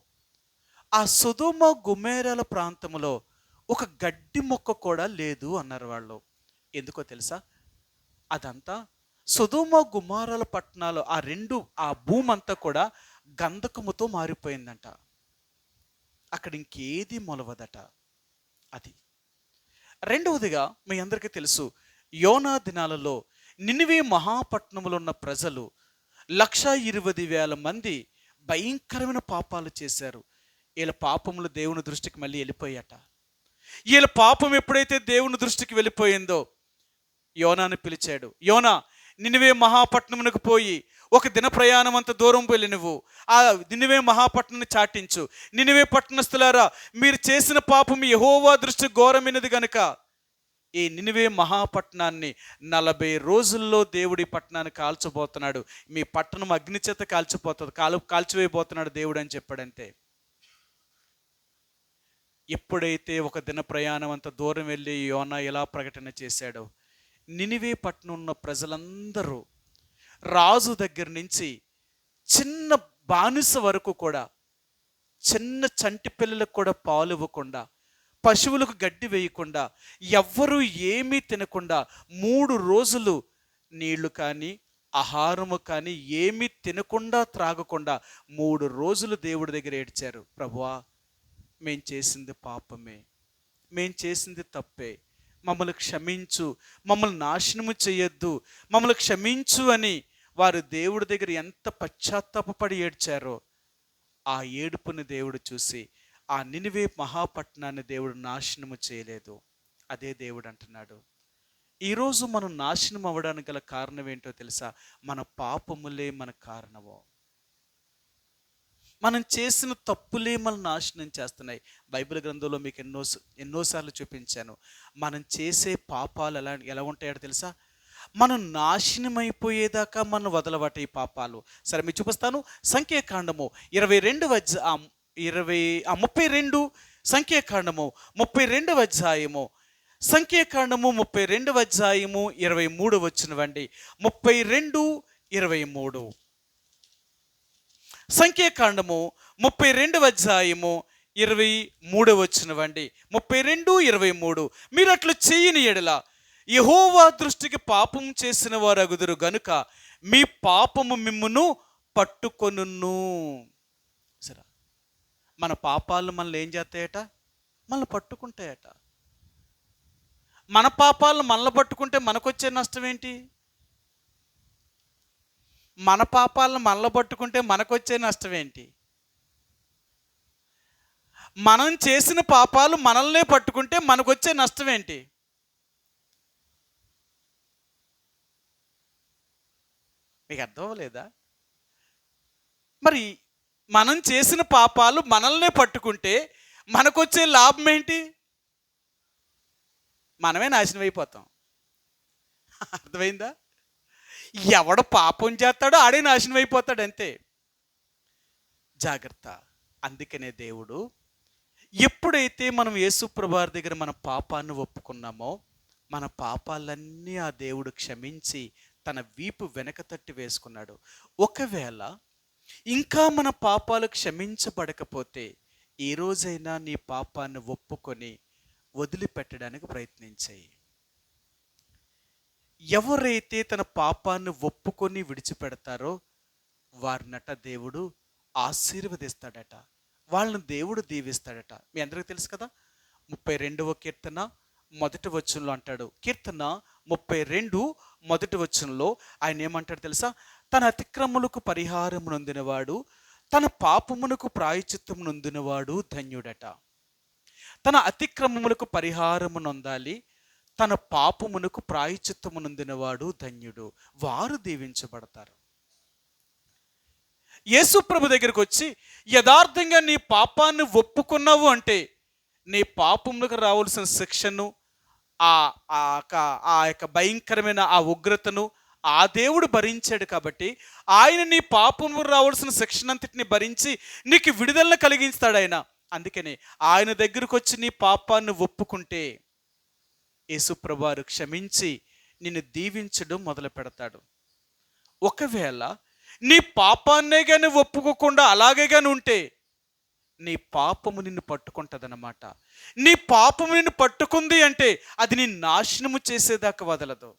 ఆ సొదొమ గుమొర్రాల ప్రాంతంలో ఒక గడ్డి మొక్క కూడా లేదు అన్నారు వాళ్ళు. ఎందుకో తెలుసా? అదంతా సొదొమ గుమొర్రాల పట్టణాలు ఆ భూమి అంతా కూడా గంధకముతో మారిపోయిందంట. అక్కడ ఇంకేది మొలవదట. అది. రెండవదిగా మీ అందరికీ తెలుసు, యోనా దినాలలో నినివే మహాపట్నములో ఉన్న ప్రజలు 120,000 మంది భయంకరమైన పాపాలు చేశారు. వీళ్ళ పాపములు దేవుని దృష్టికి మళ్ళీ వెళ్ళిపోయాట. వీళ్ళ పాపం ఎప్పుడైతే దేవుని దృష్టికి వెళ్ళిపోయిందో యోనాను పిలిచాడు. యోనా, నినివే మహాపట్నమునకు పోయి ఒక దిన ప్రయాణం అంత దూరం వెళ్ళి నువ్వు ఆ నినివే మహాపట్నాన్ని చాటించు. నినివే పట్టణస్థులారా, మీరు చేసిన పాపం యెహోవా దృష్టి ఘోరమైనది గనుక ఈ నినివే మహాపట్నాన్ని 40 రోజుల్లో దేవుడి పట్టణాన్ని కాల్చబోతున్నాడు. మీ పట్టణం అగ్నిచేత కాల్చిపోతుంది, కాల్చివేయబోతున్నాడు దేవుడు అని చెప్పాడంతే. ఎప్పుడైతే ఒక దిన ప్రయాణం అంత దూరం వెళ్ళి యోనా ఎలా ప్రకటన చేశాడో, నినివే పట్టణం ఉన్న ప్రజలందరూ రాజు దగ్గర నుంచి చిన్న బానిస వరకు కూడా, చిన్న చంటి పిల్లలకు కూడా పాలు ఇవ్వకుండా, పశువులకు గడ్డి వేయకుండా, ఎవ్వరూ ఏమీ తినకుండా 3 రోజులు నీళ్లు కానీ ఆహారము కానీ ఏమీ తినకుండా త్రాగకుండా 3 రోజులు దేవుడి దగ్గర ఏడ్చారు. ప్రభువా, మేం చేసింది పాపమే, మేం చేసింది తప్పే, మమ్మల్ని క్షమించు, మమ్మల్ని నాశనము చేయొద్దు, మమ్మల్ని క్షమించు అని వారు దేవుడి దగ్గర ఎంత పశ్చాత్తాపపడి ఏడ్చారో, ఆ ఏడుపుని దేవుడు చూసి ఆ నినివే మహాపట్నాన్ని దేవుడు నాశనము చేయలేదు. అదే దేవుడు అంటున్నాడు, ఈరోజు మనం నాశనం అవ్వడానికి గల కారణం ఏంటో తెలుసా? మన పాపములే మన కారణము. మనం చేసిన తప్పులే మనం నాశనం చేస్తున్నాయి. బైబిల్ గ్రంథంలో మీకు ఎన్నోసార్లు చూపించాను. మనం చేసే పాపాలు ఎలా ఉంటాయో తెలుసా? మనం నాశనం అయిపోయేదాకా మనం వదలబట్టే ఈ పాపాలు. సరే, మీకు చూపిస్తాను. సంఖ్యాకాండము 32 సంఖ్యాకాండము 32వ అధ్యాయము, సంఖ్యాకాండము 32వ అధ్యాయము 23 వచ్చినవండి. 32:23 సంఖ్యాకాండము 32వ అధ్యాయము 23 వచ్చినవండి. 32:23 మీరు అట్లు చేయని ఎడల యెహోవా దృష్టికి పాపం చేసిన వారు అగుదురు గనుక మీ పాపము మిమ్మును పట్టుకొనును. సరే, మన పాపాలు మనల్ని ఏం చేస్తాయట? మనల్ని పట్టుకుంటాయట. మన పాపాలను మనల్ని పట్టుకుంటే మనకొచ్చే నష్టం ఏంటి? మన పాపాలను మనల్ని పట్టుకుంటే మనకొచ్చే నష్టం ఏంటి? మనం చేసిన పాపాలు మనల్నే పట్టుకుంటే మనకొచ్చే నష్టం ఏంటి? మీకు అర్థం అవ్వలేదా? మరి మనం చేసిన పాపాలు మనల్నే పట్టుకుంటే మనకొచ్చే లాభం ఏంటి? మనమే నాశనం అయిపోతాం. అర్థమైందా? ఎవడు పాపం చేస్తాడో ఆడే నాశనం అయిపోతాడు, అంతే. జాగ్రత్త. అందుకనే దేవుడు ఎప్పుడైతే మనం యేసుప్రభు వారి దగ్గర మన పాపాన్ని ఒప్పుకున్నామో, మన పాపాలన్నీ ఆ దేవుడు క్షమించి తన వీపు వెనక తట్టి వేసుకున్నాడు. ఒకవేళ ఇంకా మన పాపాలు క్షమించబడకపోతే ఈ రోజైనా నీ పాపాన్ని ఒప్పుకొని వదిలిపెట్టడానికి ప్రయత్నించాయి. ఎవరైతే తన పాపాన్ని ఒప్పుకొని విడిచిపెడతారో వారినట దేవుడు ఆశీర్వదిస్తాడట, వాళ్ళని దేవుడు దీవిస్తాడట. మీ అందరికీ తెలుసు కదా, 32వ కీర్తన 1వ వచనంలో అంటాడు. కీర్తన 32 1వ వచనంలో ఆయన ఏమంటాడు తెలుసా? తన అతిక్రమములకు పరిహారం నొందినవాడు, తన పాపమునకు ప్రాయశ్చిత్తము నొందినవాడు ధన్యుడట. తన అతిక్రమములకు పరిహారము నొందాలి, తన పాపమునకు ప్రాయశ్చిత్తము నొందినవాడు ధన్యుడు, వారు దీవించబడతారు. యేసు ప్రభు దగ్గరికి వచ్చి యథార్థంగా నీ పాపాన్ని ఒప్పుకున్నావు అంటే నీ పాపములకు రావాల్సిన శిక్షను, ఆ యొక్క భయంకరమైన ఆ ఉగ్రతను ఆ దేవుడు భరించాడు. కాబట్టి ఆయన నీ పాపము రావాల్సిన శిక్షణ అంతటిని భరించి నీకు విడుదలను కలిగిస్తాడు ఆయన. అందుకని ఆయన దగ్గరకు వచ్చి నీ పాపాన్ని ఒప్పుకుంటే యేసుప్రభు వారు క్షమించి నిన్ను దీవించడం మొదలు పెడతాడు. ఒకవేళ నీ పాపాన్నే కానీ ఒప్పుకోకుండా అలాగే కానీ ఉంటే నీ పాపము నిన్ను పట్టుకుంటుందన్నమాట. నీ పాపము నిన్ను పట్టుకుంది అంటే అది నీ నాశనము చేసేదాకా వదలదు.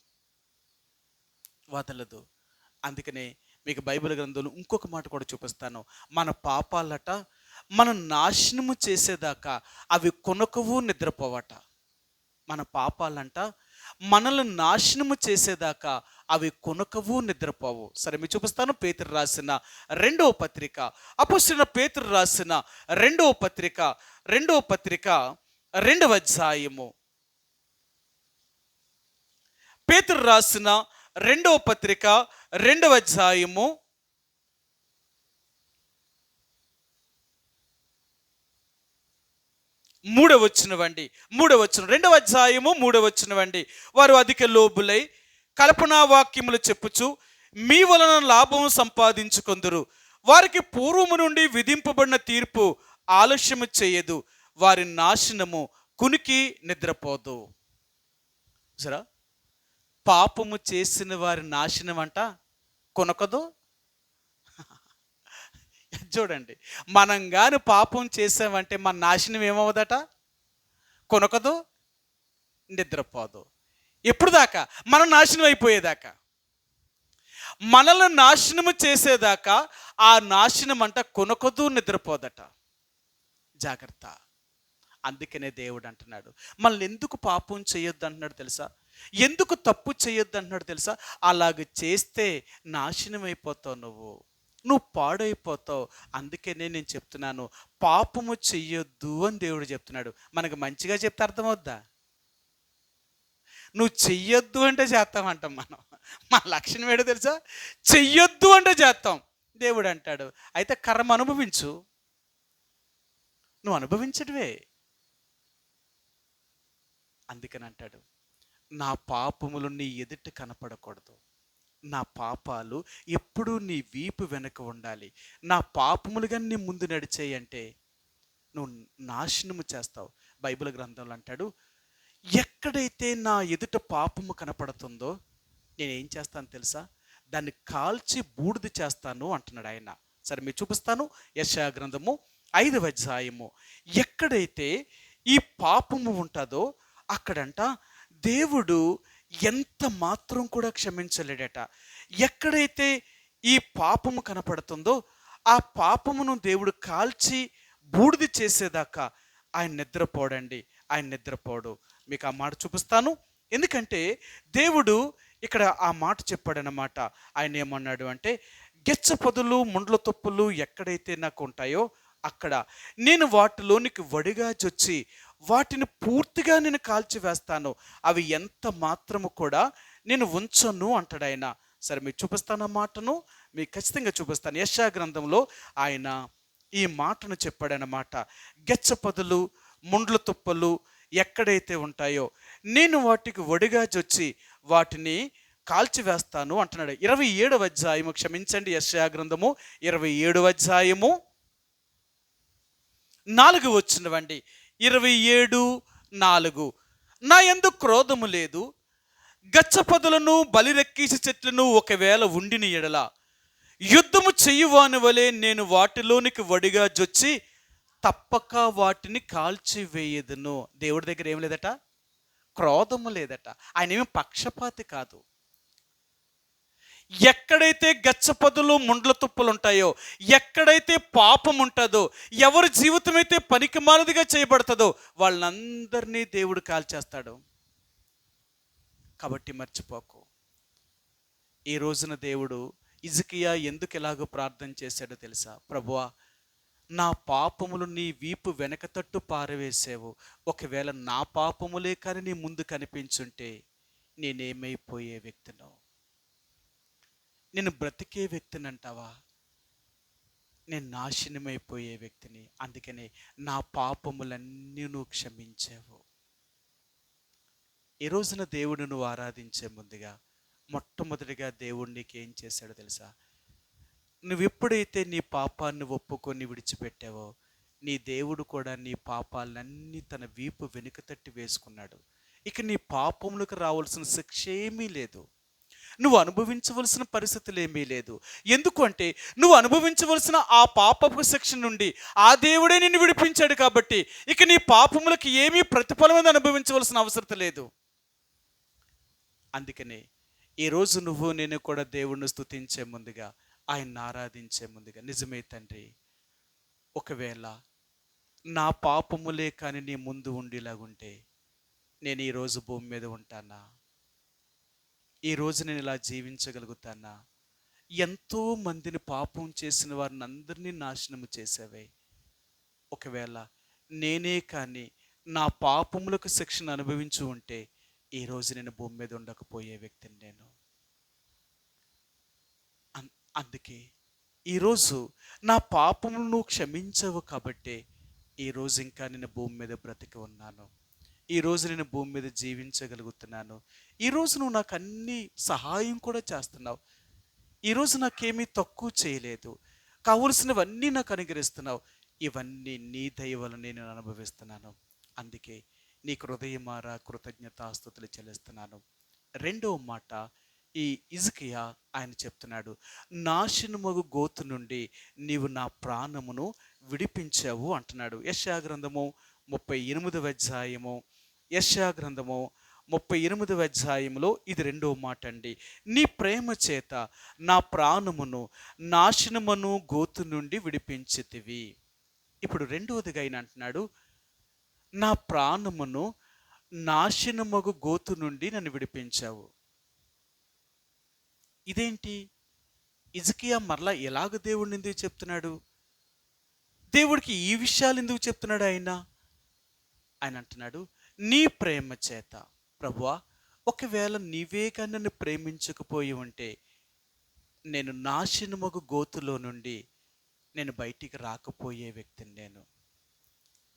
అందుకనే మీకు బైబిల్ గ్రంథంలో ఇంకొక మాట కూడా చూపిస్తాను. మన పాపాలట మనం నాశనము చేసేదాకా అవి కొనకవు నిద్రపోవట. మన పాపాలంట మనల్ని నాశనము చేసేదాకా అవి కొనకవు నిద్రపోవు. సరే, మీకు చూపిస్తాను. పేతురు రాసిన 2వ పత్రిక, అపొస్తలుడైన పేతురు రాసిన 2వ పత్రిక 2వ అధ్యాయము, పేతురు రాసిన 2వ పత్రిక 2వ అధ్యాయము 3 మూడవచనం 2వ అధ్యాయము 3వ వచనం. వారు అధిక లోబులై కల్పనా వాక్యములు చెప్పుచు మీ వలన లాభము సంపాదించుకొందురు. వారికి పూర్వము నుండి విధింపబడిన తీర్పు ఆలస్యము చేయదు. వారి నాశనము కునికి నిద్రపోదు. సరా, పాపము చేసిన వారి నాశనం అంట కొనకదు. చూడండి, మనం గాని పాపం చేసామంటే మన నాశనం ఏమవుదట? కొనకదు, నిద్రపోదు. ఎప్పుడు దాకా? మనం నాశనం అయిపోయేదాకా. మనల్ని నాశనము చేసేదాకా ఆ నాశనం అంట కొనకదు, నిద్రపోదట. జాగ్రత్త. అందుకనే దేవుడు అంటున్నాడు, మనల్ని ఎందుకు పాపం చేయొద్దు అంటున్నాడు తెలుసా? ఎందుకు తప్పు చేయొద్దు అంటున్నాడు తెలుసా? అలాగ చేస్తే నాశనం అయిపోతావు, నువ్వు పాడైపోతావు. అందుకనే నేను చెప్తున్నాను, పాపము చెయ్యొద్దు అని దేవుడు చెప్తున్నాడు. మనకు మంచిగా చెప్తే అర్థమవుద్దా? నువ్వు చెయ్యొద్దు అంటే చేస్తామంటాం మనం. మన లక్షణం ఏంటో తెలుసా? చెయ్యొద్దు అంటే చేస్తాం. దేవుడు అంటాడు, అయితే కర్మ అనుభవించు. నువ్వు అనుభవించడవే. అందుకని అంటాడు, నా పాపములు నీ ఎదుట కనపడకూడదు. నా పాపాలు ఎప్పుడూ నీ వీపు వెనక ఉండాలి. నా పాపములుగా నీ ముందు నడిచేయంటే నువ్వు నాశనము చేస్తావు. బైబిల్ గ్రంథంలో అంటాడు, ఎక్కడైతే నా ఎదుట పాపము కనపడుతుందో నేనేం చేస్తాను తెలుసా? దాన్ని కాల్చి బూడిద చేస్తాను అంటున్నాడు ఆయన. సరే, మీరు చూపిస్తాను. యెషయా గ్రంథము 5వ అధ్యాయము. ఎక్కడైతే ఈ పాపము ఉంటుందో అక్కడంట దేవుడు ఎంత మాత్రం కూడా క్షమించలేడట. ఎక్కడైతే ఈ పాపము కనపడుతుందో ఆ పాపమును దేవుడు కాల్చి బూడిద చేసేదాకా ఆయన నిద్రపోడండి, ఆయన నిద్రపోడు. మీకు ఆ మాట చూపిస్తాను. ఎందుకంటే దేవుడు ఇక్కడ ఆ మాట చెప్పాడనమాట. ఆయన ఏమన్నాడు అంటే, గెచ్చ పొదలు ముండ్ల తుప్పులు ఎక్కడైతే నాకు ఉంటాయో అక్కడ నేను వాటిలోనికి వడిగా జొచ్చి వాటిని పూర్తిగా నేను కాల్చివేస్తాను, అవి ఎంత మాత్రము కూడా నేను ఉంచను అంటాడు ఆయన. సరే, మీకు చూపిస్తాను ఆ మాటను, మీకు ఖచ్చితంగా చూపిస్తాను. యెషయా గ్రంథంలో ఆయన ఈ మాటను చెప్పాడనమాట. గెచ్చ పొదలు ముండ్ల తుప్పలు ఎక్కడైతే ఉంటాయో నేను వాటికి వడిగా జొచ్చి వాటిని కాల్చివేస్తాను అంటున్నాడు. 27వ అధ్యాయము, క్షమించండి, యెషయా గ్రంథము 27వ అధ్యాయము 4వ వచనం. 27:4. నా యందు క్రోధము లేదు, గచ్చపొదలను బలిరెక్కీసి చెట్లను ఒకవేళ ఉండిన ఎడల యుద్ధము చెయ్యువాని వలె నేను వాటిలోనికి వడిగా జొచ్చి తప్పక వాటిని కాల్చివేయదును. దేవుడి దగ్గర ఏం లేదట? క్రోధము లేదట. ఆయన ఏమి పక్షపాతి కాదు. ఎక్కడైతే గచ్చపొదలు ముండ్ల తుప్పలు ఉంటాయో, ఎక్కడైతే పాపం ఉంటుందో, ఎవరి జీవితం అయితే పనికిమాలినదిగా చేయబడుతుందో వాళ్ళందరినీ దేవుడు కాల్చేస్తాడు. కాబట్టి మర్చిపోకు. ఈ రోజున దేవుడు హిజ్కియా ఎందుకు ఎలాగో ప్రార్థన చేశాడో తెలుసా? ప్రభువా, నా పాపములు నీ వీపు వెనక తట్టు పారవేసావు. ఒకవేళ నా పాపములే కానీ నీ ముందు కనిపించుంటే నేనేమైపోయే వ్యక్తినో? నేను బ్రతికే వ్యక్తిని అంటావా? నేను నాశనమైపోయే వ్యక్తిని. అందుకనే నా పాపములన్నీ నువ్వు క్షమించావు. ఈ రోజున దేవుడు నువ్వు ఆరాధించే ముందుగా మొట్టమొదటిగా దేవుడు నీకేం చేశాడో తెలుసా? నువ్వు ఎప్పుడైతే నీ పాపాన్ని ఒప్పుకొని విడిచిపెట్టావో నీ దేవుడు కూడా నీ పాపాలన్నీ తన వీపు వెనుక తట్టి వేసుకున్నాడు. ఇక నీ పాపములకు రావాల్సిన శిక్ష ఏమీ లేదు, నువ్వు అనుభవించవలసిన పరిస్థితులు ఏమీ లేదు. ఎందుకంటే నువ్వు అనుభవించవలసిన ఆ పాపపు శిక్ష నుండి ఆ దేవుడే నిన్ను విడిపించాడు. కాబట్టి ఇక నీ పాపములకు ఏమీ ప్రతిఫలం అనుభవించవలసిన అవసరం లేదు. అందుకనే ఈరోజు నువ్వు నేను కూడా దేవుణ్ణి స్తుతించే ముందుగా, ఆయన్ని ఆరాధించే ముందుగా, నిజమే తండ్రి, ఒకవేళ నా పాపములే కానీ నీ ముందు ఉండేలాగుంటే నేను ఈరోజు భూమి మీద ఉంటానా? ఈరోజు నేను ఇలా జీవించగలుగుతానా? ఎంతో మందిని పాపం చేసిన వారిని అందరినీ నాశనము చేసావే. ఒకవేళ నేనే కానీ నా పాపములకు శిక్షను అనుభవించి ఉంటే ఈరోజు నేను భూమి మీద ఉండకపోయే వ్యక్తిని నేను. అందుకే ఈరోజు నా పాపములు నువ్వు క్షమించవు కాబట్టి ఈరోజు ఇంకా నేను భూమి మీద బ్రతికి ఉన్నాను, ఈరోజు నేను భూమి మీద జీవించగలుగుతున్నాను, ఈరోజు నువ్వు నాకు అన్ని సహాయం కూడా చేస్తున్నావు, ఈరోజు నాకేమీ తక్కువ చేయలేదు, కావలసినవన్నీ నాకు అనుగ్రహిస్తున్నావు, ఇవన్నీ నీ దయ వలన నేను అనుభవిస్తున్నాను. అందుకే నీకు హృదయమారా కృతజ్ఞతాస్తుతులు చెల్లిస్తున్నాను. రెండవ మాట, ఈ హిజ్కియా ఆయన చెప్తున్నాడు, నాశనమగు గోతు నుండి నీవు నా ప్రాణమును విడిపించావు అంటున్నాడు. యెషయా గ్రంథము 38వ అధ్యాయము, యెషయా గ్రంథము 38వ అధ్యాయంలో ఇది రెండవ మాట అండి. నీ ప్రేమ చేత నా ప్రాణమును నాశనమును గోతు నుండి విడిపించితివి. ఇప్పుడు రెండవదిగా ఆయన అంటున్నాడు, నా ప్రాణమును నాశనమగు గోతు నుండి నన్ను విడిపించావు. ఇదేంటి? హిజ్కియా మరలా ఎలాగ దేవుడిని ఎందుకు చెప్తున్నాడు? దేవుడికి ఈ విషయాలు ఎందుకు చెప్తున్నాడు ఆయన? ఆయన అంటున్నాడు, నీ ప్రేమ చేత. ప్రభువా, ఒకవేళ నీవే కానీ నన్ను ప్రేమించకపోయి ఉంటే నేను నాశనమగు గోతులో నుండి నేను బయటికి రాకపోయే వ్యక్తిని నేను.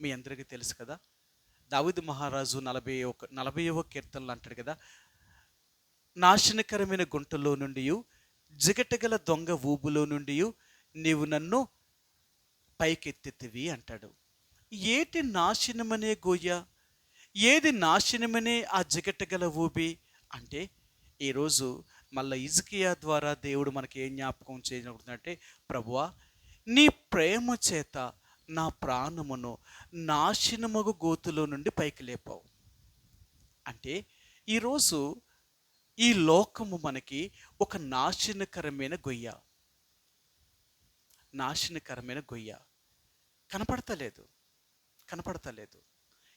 మీ అందరికీ తెలుసు కదా, దావీదు మహారాజు 40వ కీర్తనలు అంటాడు కదా, నాశనకరమైన గుంటలో నుండి, జిగటగల దొంగ ఊబులో నుండి నీవు నన్ను పైకెత్తితివి అంటాడు. ఏటి నాశనమనే గోయ్య? ఏది నాశనమనే ఆ జిగటగల ఊబి అంటే? ఈరోజు మళ్ళీ హిజ్కియా ద్వారా దేవుడు మనకి ఏం జ్ఞాపకం చేయనుకుంటున్నాడంటే, ప్రభువా, నీ ప్రేమ చేత నా ప్రాణమును నాశనమగు గోతులో నుండి పైకి లేపావు. అంటే ఈరోజు ఈ లోకము మనకి ఒక నాశనకరమైన గొయ్య. నాశనకరమైన గొయ్య కనపడతలేదు.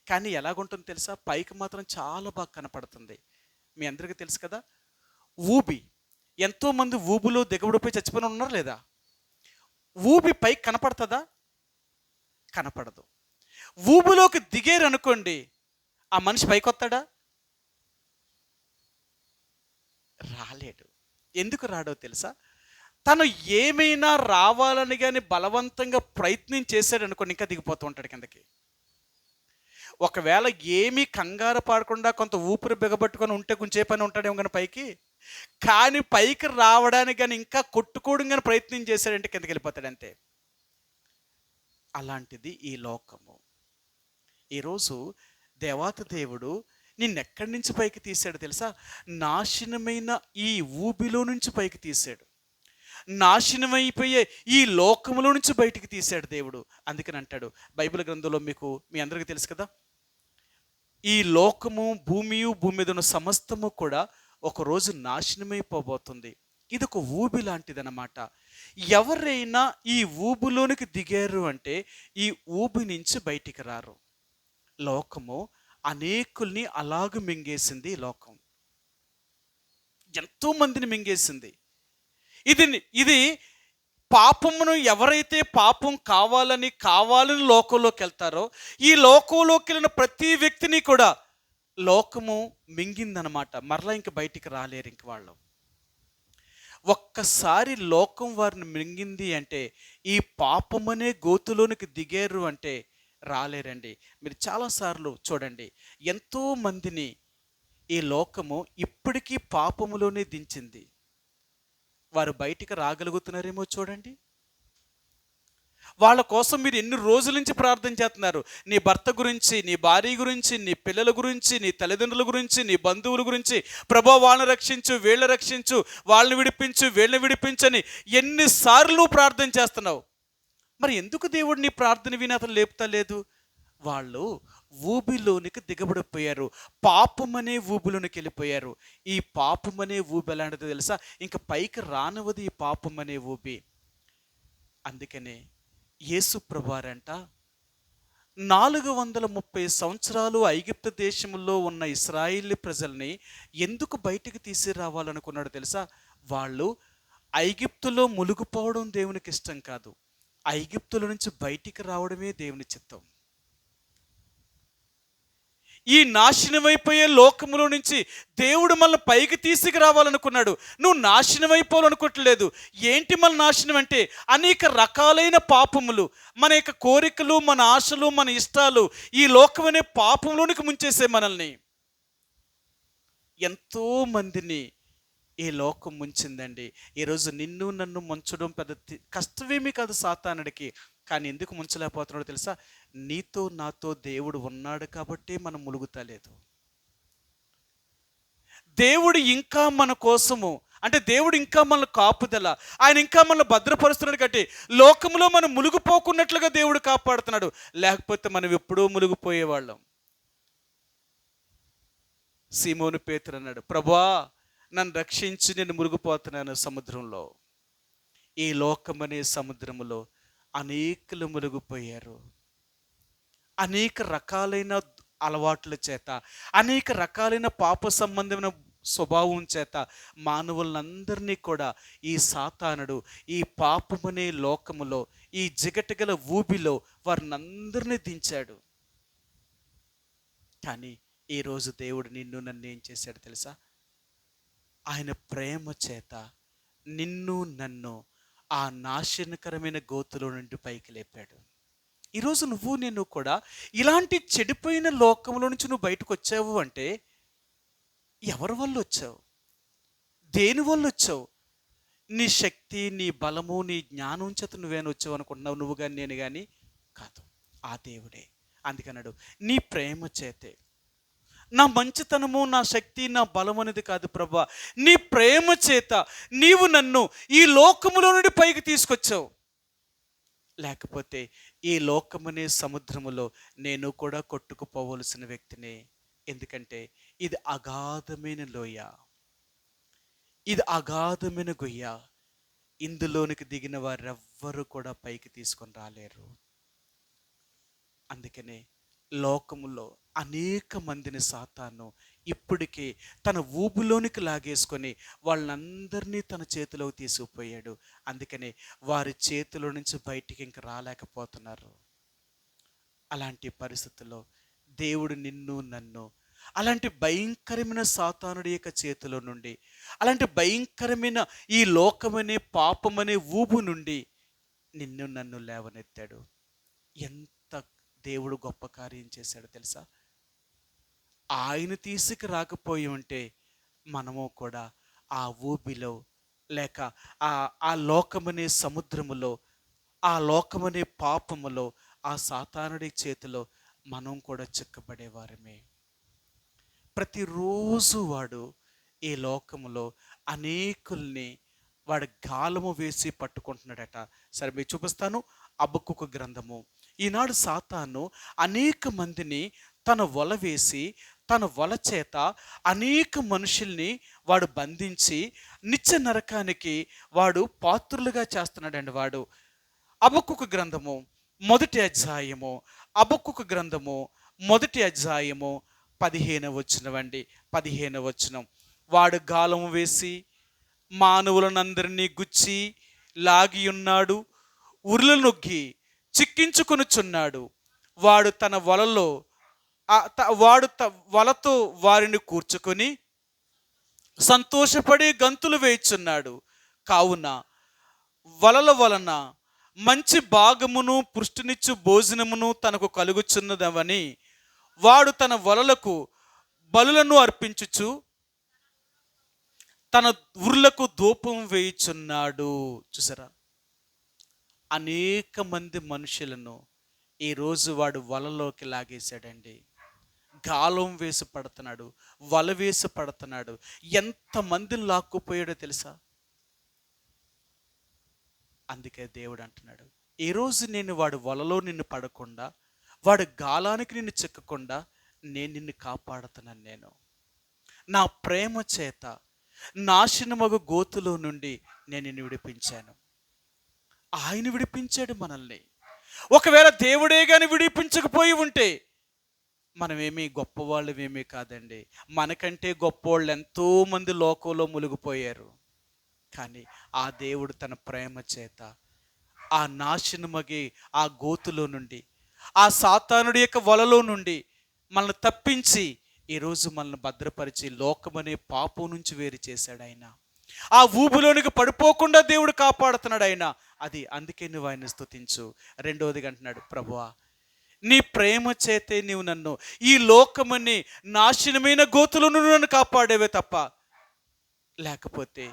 కానీ ఎలాగుంటుందో తెలుసా? పైకి మాత్రం చాలా బాగా కనపడుతుంది. మీ అందరికీ తెలుసు కదా, ఊబి. ఎంతోమంది ఊబిలో దిగబడిపోయి చచ్చిపోయిన ఉన్నారు లేదా? ఊబి పైకి కనపడుతుందా? కనపడదు. ఊబిలోకి దిగేరు అనుకోండి, ఆ మనిషి పైకి వస్తాడా? రాలేడు. ఎందుకు రాడో తెలుసా? తను ఏమైనా రావాలని కానీ బలవంతంగా ప్రయత్నం చేశాడు అనుకోండి, ఇంకా దిగిపోతూ ఉంటాడు కిందకి. ఒకవేళ ఏమీ కంగారు పడకుండా కొంత ఊపిరి బిగబట్టుకొని ఉంటే కొంచెం పని ఉంటాడేమో కానీ పైకి, కానీ పైకి రావడానికి కానీ ఇంకా కొట్టుకోవడం కానీ ప్రయత్నం చేశాడంటే కిందకి వెళ్ళిపోతాడు అంతే. అలాంటిది ఈ లోకము. ఈరోజు దేవాతి దేవుడు నిన్నెక్కడి నుంచి పైకి తీశాడు తెలుసా? నాశనమైన ఈ ఊబిలో నుంచి పైకి తీశాడు. నాశనమైపోయే ఈ లోకములో నుంచి బయటికి తీశాడు దేవుడు. అందుకని అంటాడు బైబిల్ గ్రంథంలో, మీ అందరికీ తెలుసు కదా, ఈ లోకము, భూమియు, భూమి మీద ఉన్న సమస్తము కూడా ఒకరోజు నాశనమైపోబోతుంది. ఇది ఒక ఊబి లాంటిదన్నమాట. ఎవరైనా ఈ ఊబిలోనికి దిగారు అంటే ఈ ఊబి నుంచి బయటికి రారు. లోకము అనేకుల్ని అలాగ మింగేసింది. ఈ లోకం ఎంతో మందిని మింగేసింది. ఇది పాపమును ఎవరైతే పాపం కావాలని లోకంలోకి వెళ్తారో, ఈ లోకంలోకి వెళ్ళిన ప్రతి వ్యక్తిని కూడా లోకము మింగిందనమాట. మరలా ఇంక బయటికి రాలేరు ఇంక వాళ్ళు. ఒక్కసారి లోకం వారిని మింగింది అంటే, ఈ పాపమనే గోతులోనికి దిగారు అంటే రాలేరండి. మీరు చాలాసార్లు చూడండి, ఎంతో మందిని ఈ లోకము ఇప్పటికీ పాపములోనే దించింది. వారు బయటికి రాగలుగుతున్నారేమో చూడండి. వాళ్ళ కోసం మీరు ఎన్ని రోజుల నుంచి ప్రార్థన చేస్తున్నారు? నీ భర్త గురించి, నీ భార్య గురించి, నీ పిల్లల గురించి, నీ తల్లిదండ్రుల గురించి, నీ బంధువుల గురించి, ప్రభువా వాళ్ళని రక్షించు, వీళ్ళని రక్షించు, వాళ్ళని విడిపించు, వీళ్ళని విడిపించని ఎన్నిసార్లు ప్రార్థన చేస్తున్నావు. మరి ఎందుకు దేవుడు నీ ప్రార్థన విని అతను లేపుతలేదు? వాళ్ళు ఊబిలోనికి దిగబడిపోయారు. పాపమనే ఊబిలోనికి వెళ్ళిపోయారు. ఈ పాపమనే ఊబి ఎలాంటిదో తెలుసా? ఇంకా పైకి రానవది ఈ పాపమనే ఊబి. అందుకనే యేసు ప్రభువారంట 430 సంవత్సరాలు ఐగుప్తు దేశంలో ఉన్న ఇశ్రాయేలు ప్రజల్ని ఎందుకు బయటికి తీసుకురావాలనుకున్నాడు తెలుసా? వాళ్ళు ఐగుప్తులో మునిగిపోవడం దేవునికి ఇష్టం కాదు, ఐగుప్తుల నుంచి బయటికి రావడమే దేవుని చిత్తం. ఈ నాశనమైపోయే లోకములో నుంచి దేవుడు మనల్ని పైకి తీసుకురావాలనుకున్నాడు. నువ్వు నాశనం అయిపోవాలనుకోవట్లేదు. ఏంటి మన నాశనం అంటే అనేక రకాలైన పాపములు, మన యొక్క కోరికలు, మన ఆశలు, మన ఇష్టాలు ఈ లోకం అనే పాపంలోనికి ముంచేసే మనల్ని. ఎంతో మందిని ఈ లోకం ముంచిందండి. ఈరోజు నిన్ను నన్ను ముంచడం పెద్ద కష్టమేమీ కాదు సాతానుడికి. కానీ ఎందుకు ముంచలేకపోతున్నాడో తెలుసా? నీతో నాతో దేవుడు ఉన్నాడు కాబట్టి మనం ములుగుతలేదు. దేవుడు ఇంకా మన కోసము, అంటే దేవుడు ఇంకా మన కాపుదల, ఆయన ఇంకా మనల్ని భద్రపరుస్తున్నాడు కాబట్టి లోకంలో మనం మునిగిపోకున్నట్లుగా దేవుడు కాపాడుతున్నాడు. లేకపోతే మనం ఎప్పుడూ మునిగిపోయేవాళ్ళం. సీమోను పేతురు అన్నాడు, ప్రభువా నన్ను రక్షించి, నేను మునిగిపోతున్నాను సముద్రంలో. ఈ లోకమనే సముద్రములో అనేకులు మునిగిపోయారు. అనేక రకాలైన అలవాట్ల చేత, అనేక రకాలైన పాప సంబంధమైన స్వభావం చేత మానవులందరినీ కూడా ఈ సాతానుడు ఈ పాపమనే లోకములో, ఈ జిగటగల ఊబిలో వారినందరినీ దించాడు. కానీ ఈరోజు దేవుడు నిన్ను నన్ను ఏం చేశాడు తెలుసా? ఆయన ప్రేమ చేత నిన్ను నన్ను ఆ నాశనకరమైన గోతులో నుండి పైకి లేపాడు. ఈరోజు నువ్వు నేను కూడా ఇలాంటి చెడిపోయిన లోకంలో నుంచి నువ్వు బయటకు వచ్చావు అంటే ఎవరి వల్ల వచ్చావు? దేని వల్ల వచ్చావు? నీ శక్తి, నీ బలము, నీ జ్ఞానం చేత నువ్వేనా వచ్చావు అనుకుంటున్నావు? నువ్వు కానీ నేను కానీ కాదు, ఆ దేవుడే. అందుకన్నాడు, నీ ప్రేమ చేతే. నా మంచితనము, నా శక్తి, నా బలం అనేది కాదు ప్రభువా, నీ ప్రేమ చేత నీవు నన్ను ఈ లోకములో నుండి పైకి తీసుకొచ్చావు. లేకపోతే ఈ లోకమనే సముద్రములో నేను కూడా కొట్టుకుపోవలసిన వ్యక్తినే. ఎందుకంటే ఇది అగాధమైన లోయ, ఇది అగాధమైన గొయ్య. ఇందులోనికి దిగిన వారెవ్వరూ కూడా పైకి తీసుకొని రాలేరు. అందుకనే లోకములో అనేక మందిని సాతాను ఇప్పటికే తన ఊబులోనికి లాగేసుకొని వాళ్ళందరినీ తన చేతిలోకి తీసుకుపోయాడు. అందుకనే వారి చేతిలో నుంచి బయటికి ఇంక రాలేకపోతున్నారు. అలాంటి పరిస్థితుల్లో దేవుడు నిన్ను నన్ను అలాంటి భయంకరమైన సాతానుడి యొక్క చేతిలో నుండి, అలాంటి భయంకరమైన ఈ లోకమనే పాపమనే ఊబు నుండి నిన్ను నన్ను లేవనెత్తాడు. ఎంత దేవుడు గొప్ప కార్యం చేశాడు తెలుసా? ఆయన తీసుకు రాకపోయి ఉంటే మనము కూడా ఆ ఊబిలో, లేక ఆ లోకమనే సముద్రములో, ఆ లోకమనే పాపములో, ఆ సాతానుడి చేతిలో మనం కూడా చిక్కబడేవారమే. ప్రతిరోజు వాడు ఈ లోకములో అనేకుల్ని వాడు గాలము వేసి పట్టుకుంటున్నాడట. సరే మీకు చూపిస్తాను. హబక్కూకు గ్రంథము. ఈనాడు సాతాను అనేక మందిని తన వల వేసి, తన వల చేత అనేక మనుషుల్ని వాడు బంధించి నిత్య నరకానికి వాడు పాత్రులుగా చేస్తున్నాడండి వాడు. హబక్కూకు గ్రంథము మొదటి అధ్యాయము, హబక్కూకు గ్రంథము మొదటి అధ్యాయము 15వ వచనం అండి. 15వ వచనం. వాడు గాలము వేసి మానవులనందరినీ గుచ్చి లాగి ఉన్నాడు, ఉరులు నొక్కి చిక్కించుకొనుచున్నాడు. వాడు తన వలలో వలతో వారిని కూర్చుకొని సంతోషపడి గంతులు వేయుచున్నాడు. కావున వలల వలన మంచి భాగమును పుష్టినిచ్చు భోజనమును తనకు కలుగుచున్నదవని వాడు తన వలలకు బలులను అర్పించుచు తన ఉర్లకు ధూపం వేయుచున్నాడు. చూసారా? అనేక మంది మనుషులను ఈరోజు వాడు వలలోకి లాగేశాడండి. గాలం వేసి పడుతున్నాడు, వల వేసి పడుతున్నాడు. ఎంతమందిని లాక్కుపోయాడో తెలుసా? అందుకే దేవుడు అంటున్నాడు, ఈరోజు నేను వాడు వలలో నిన్ను పడకుండా, వాడు గాలానికి నిన్ను చిక్కకుండా నేను నిన్ను కాపాడుతున్నాను. నేను నా ప్రేమ చేత నాశనమగు గోతులో నుండి నేను నిన్ను విడిపించాను. ఆయన విడిపించాడు మనల్ని. ఒకవేళ దేవుడే కానీ విడిపించకపోయి ఉంటే మనమేమీ గొప్పవాళ్ళమేమీ కాదండి. మనకంటే గొప్పవాళ్ళు ఎంతోమంది లోకంలో మునిగిపోయారు. కానీ ఆ దేవుడు తన ప్రేమ చేత ఆ నాశనమగే ఆ గోతులో నుండి, ఆ సాతానుడి యొక్క వలలో నుండి మనల్ని తప్పించి ఈరోజు మనల్ని భద్రపరిచి లోకమనే పాపం నుంచి వేరు చేశాడు ఆయన. ఆ ఊబిలోనికి పడిపోకుండా దేవుడు కాపాడుతున్నాడు ఆయన. అది అందుకే నువ్వు ఆయన స్తుతించు. రెండవదిగా అంటున్నాడు, ప్రభువా నీ ప్రేమ చేతే నీవు నన్ను ఈ లోకమని నాశనమైన గోతులను నన్ను కాపాడేవే తప్ప, లేకపోతే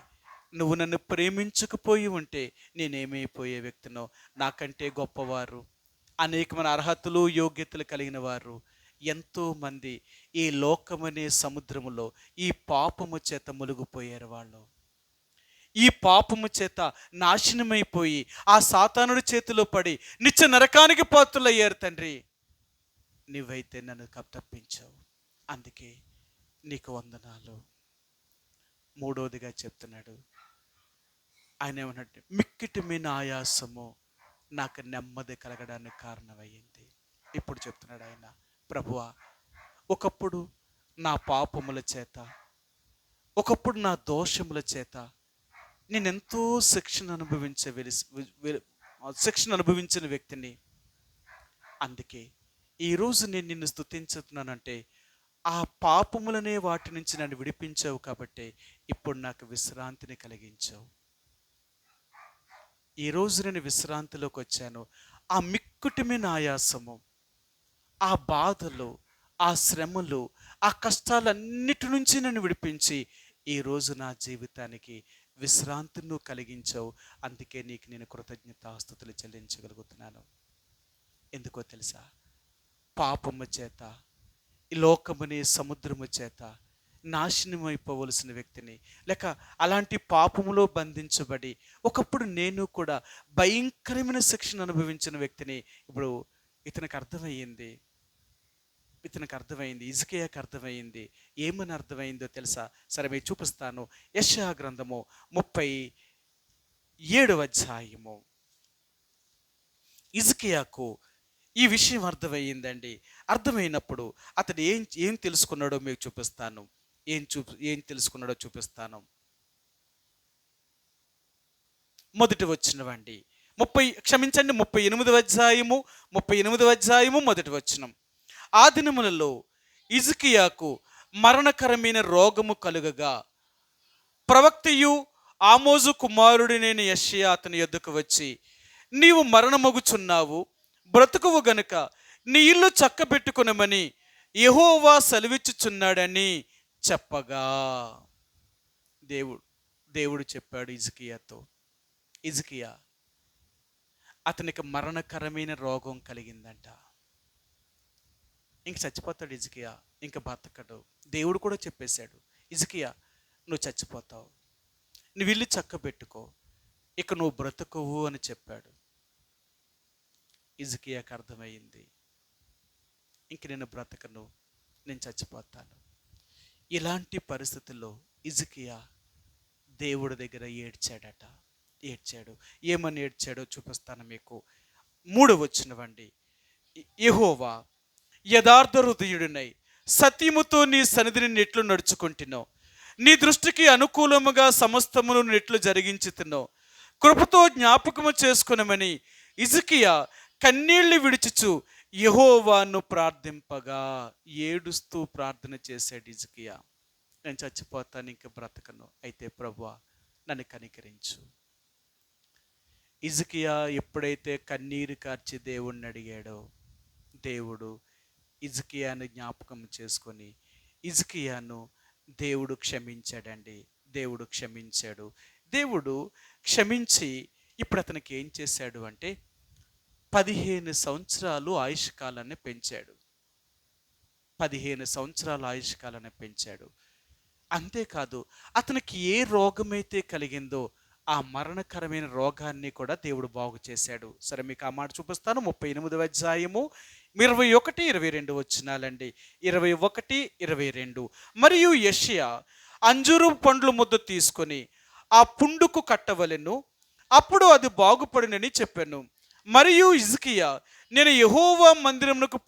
నువ్వు నన్ను ప్రేమించకపోయి ఉంటే నేనేమైపోయే వ్యక్తినో. నాకంటే గొప్పవారు, అనేకమైన అర్హతలు యోగ్యతలు కలిగిన వారు ఎంతోమంది ఈ లోకమనే సముద్రములో ఈ పాపము చేత మునిగిపోయారు. వాళ్ళు ఈ పాపము చేత నాశనమైపోయి ఆ సాతానుడి చేతిలో పడి నిత్య నరకానికి పాత్రులయ్యారు. తండ్రి, నువ్వైతే నన్ను తప్పించావు, అందుకే నీకు వందనాలు. మూడవదిగా చెప్తున్నాడు ఆయన ఏమన్నట్టు, మిక్కిటి మీద ఆయాసము నాకు నెమ్మది కలగడానికి కారణమయ్యింది. ఇప్పుడు చెప్తున్నాడు ఆయన, ప్రభువా ఒకప్పుడు నా పాపముల చేత, ఒకప్పుడు నా దోషముల చేత నేనెంతో శిక్షణ అనుభవించిన వ్యక్తిని. అందుకే ఈరోజు నేను నిన్ను స్తుతించుతున్నానంటే ఆ పాపములనే వాటి నుంచి నన్ను విడిపించావు కాబట్టి ఇప్పుడు నాకు విశ్రాంతిని కలిగించావు. ఈరోజు నేను విశ్రాంతిలోకి వచ్చాను. ఆ మిక్కుటిమైన ఆయాసము, ఆ బాధలు, ఆ శ్రమలు, ఆ కష్టాలన్నిటి నుంచి నన్ను విడిపించి ఈరోజు నా జీవితానికి విశ్రాంతిని నువ్వు కలిగించావు. అందుకే నీకు నేను కృతజ్ఞతాస్తుతులు చెల్లించగలుగుతున్నాను. ఎందుకో తెలుసా, పాపము చేత ఈ లోకమునే సముద్రము చేత నాశనమైపోవలసిన వ్యక్తిని, లేక అలాంటి పాపములో బంధించబడి ఒకప్పుడు నేను కూడా భయంకరమైన శిక్షను అనుభవించిన వ్యక్తిని. ఇప్పుడు ఇతనికి అర్థమయ్యింది, హిజ్కియాకి అర్థమైంది. ఏమని అర్థమైందో తెలుసా? సరే మీకు చూపిస్తాను. యెషయా గ్రంథము 37వ అధ్యాయము. హిజ్కియాకు ఈ విషయం అర్థమయ్యిందండి. అర్థమైనప్పుడు అతడు ఏం తెలుసుకున్నాడో మీకు చూపిస్తాను. ఏం తెలుసుకున్నాడో చూపిస్తాను. మొదటి వచనమండి, 38వ అధ్యాయము మొదటి వచనం. ఆ దినములలో హిజ్కియాకు మరణకరమైన రోగము కలుగగా ప్రవక్తయు ఆమోజు కుమారుడినైన యెషయా అతని యొద్దకు వచ్చి, నీవు మరణమగుచున్నావు, బ్రతుకువు గనుక నీ ఇల్లు చక్కబెట్టుకొనమని యెహోవా సెలవిచ్చుచున్నాడని చెప్పగా, దేవుడు చెప్పాడు హిజ్కియాతో, హిజ్కియా అతనికి మరణకరమైన రోగం కలిగిందంట. ఇంక చచ్చిపోతాడు హిజ్కియా, ఇంక బతకడు. దేవుడు కూడా చెప్పేశాడు, హిజ్కియా నువ్వు చచ్చిపోతావు, నువ్వు ఇల్లు చక్కబెట్టుకో, ఇక నువ్వు బ్రతుకువు అని చెప్పాడు. హిజ్కియాకి అర్థమైంది, ఇంక నేను బ్రతకను, నేను చచ్చిపోతాను. ఇలాంటి పరిస్థితుల్లో హిజ్కియా దేవుడి దగ్గర ఏడ్చాడు. ఏమని ఏడ్చాడో చూపిస్తాను మీకు. 3వ వచనమండి. యెహోవా యథార్థ హృదయుడినై సత్యముతో నీ సన్నిధిని నెట్లు నడుచుకుంటున్నావు, నీ దృష్టికి అనుకూలముగా సమస్తమును నెట్లు జరిగించుతున్నావు, కృపతో జ్ఞాపకము చేసుకునమని హిజ్కియా కన్నీళ్లు విడిచుచు యెహోవాను ప్రార్థింపగా, ఏడుస్తూ ప్రార్థన చేశాడు హిజ్కియా. నేను చచ్చిపోతాను, ఇంక బ్రతకను, అయితే ప్రభువా నన్ను కనికరించు. హిజ్కియా ఎప్పుడైతే కన్నీరు కార్చి దేవుణ్ణి అడిగాడో, దేవుడు హిజ్కియాను జ్ఞాపకం చేసుకొని హిజ్కియాను దేవుడు క్షమించాడండి. దేవుడు క్షమించి ఇప్పుడు అతనికి ఏం చేశాడు అంటే 15 సంవత్సరాలు ఆయుష్ కాలాన్ని పెంచాడు. 15 సంవత్సరాల ఆయుష్ కాలాన్ని పెంచాడు. అంతేకాదు, అతనికి ఏ రోగమైతే కలిగిందో ఆ మరణకరమైన రోగాన్ని కూడా దేవుడు బాగు చేశాడు. సరే మీకు ఆ మాట చూపిస్తాను. 38వ అధ్యాయము 21, 22 వచనాలండి. 21, 22. మరియు యెషయా అంజూరు పండ్లు ముద్ద తీసుకొని ఆ పుండుకు కట్టవలెను, అప్పుడు అది బాగుపడినని చెప్పాను. మరియు హిజ్కియా, నేను యెహోవా మందిరమునకు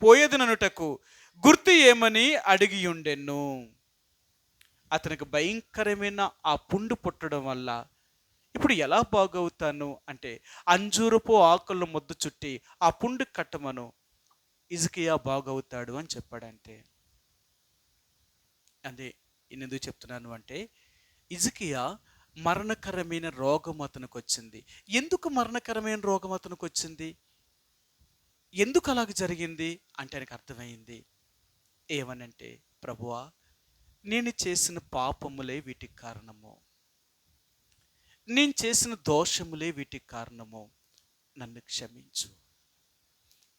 పోయేదననుటకు గుర్తు ఏమని అడిగి ఉండెను. అతనికి భయంకరమైన ఆ పుండు పుట్టడం వల్ల ఇప్పుడు ఎలా బాగవుతాను అంటే అంజూరపు ఆకులను ముద్ద చుట్టి ఆ పుండు కట్టమను హిజ్కియా బాగవుతాడు అని చెప్పాడంతే. అదే ఎందుకు చెప్తున్నాను అంటే, హిజ్కియా మరణకరమైన రోగం అతనికి వచ్చింది. ఎందుకు మరణకరమైన రోగం అతనికి వచ్చింది? ఎందుకు అలాగ జరిగింది అంటే ఆయనకు అర్థమైంది. ఏమనంటే, ప్రభువా, నేను చేసిన పాపములే వీటికి కారణము, నేను చేసిన దోషములే వీటికి కారణము, నన్ను క్షమించు.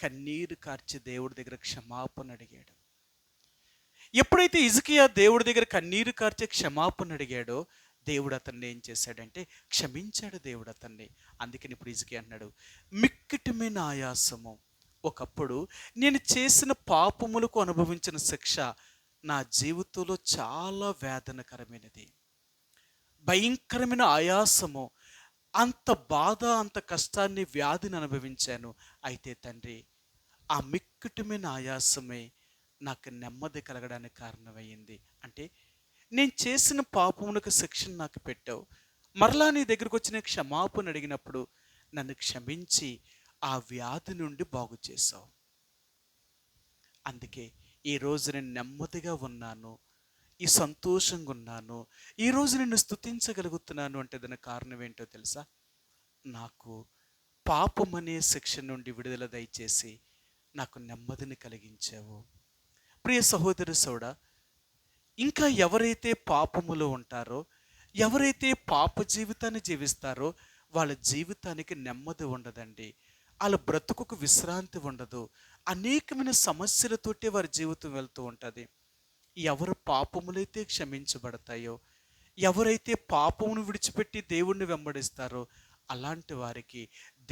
కన్నీరు కార్చి దేవుడి దగ్గర క్షమాపణ అడిగాడు. ఎప్పుడైతే హిజ్కియా దేవుడి దగ్గర కన్నీరు కార్చి క్షమాపణ అడిగాడో, దేవుడు అతన్ని ఏం చేశాడంటే క్షమించాడు దేవుడు అతన్ని. అందుకని ఇప్పుడు హిజ్కియా అన్నాడు, మిక్కిటమైన ఆయాసము, ఒకప్పుడు నేను చేసిన పాపములకు అనుభవించిన శిక్ష నా జీవితంలో చాలా వేదనకరమైనది, భయంకరమైన ఆయాసము, అంత బాధ, అంత కష్టాన్ని, వ్యాధిని అనుభవించాను. అయితే తండ్రి, ఆ మిక్కుటమైన ఆయాసమే నాకు నెమ్మది కలగడానికి కారణమయ్యింది. అంటే నేను చేసిన పాపమునకు శిక్షను నాకు పెట్టావు, మరలా నీ దగ్గరకు వచ్చి నేను క్షమాపణ అడిగినప్పుడు నన్ను క్షమించి ఆ వ్యాధి నుండి బాగు చేశావు. అందుకే ఈరోజు నేను నెమ్మదిగా ఉన్నాను, ఈ సంతోషంగా ఉన్నాను, ఈరోజు నిన్ను స్తుతించగలుగుతున్నాను అంటే దానికి కారణం ఏంటో తెలుసా? నాకు పాపం అనే శిక్ష నుండి విడుదల దయచేసి నాకు నెమ్మదిని కలిగించావు. ప్రియ సహోదరి సోడా, ఇంకా ఎవరైతే పాపములో ఉంటారో, ఎవరైతే పాప జీవితాన్ని జీవిస్తారో వాళ్ళ జీవితానికి నెమ్మది ఉండదండి. వాళ్ళ బ్రతుకుకు విశ్రాంతి ఉండదు. అనేకమైన సమస్యలతోటే వారి జీవితం వెళ్తూ ఉంటుంది. ఎవరు పాపములైతే క్షమించబడతాయో, ఎవరైతే పాపమును విడిచిపెట్టి దేవుణ్ణి వెంబడిస్తారో అలాంటి వారికి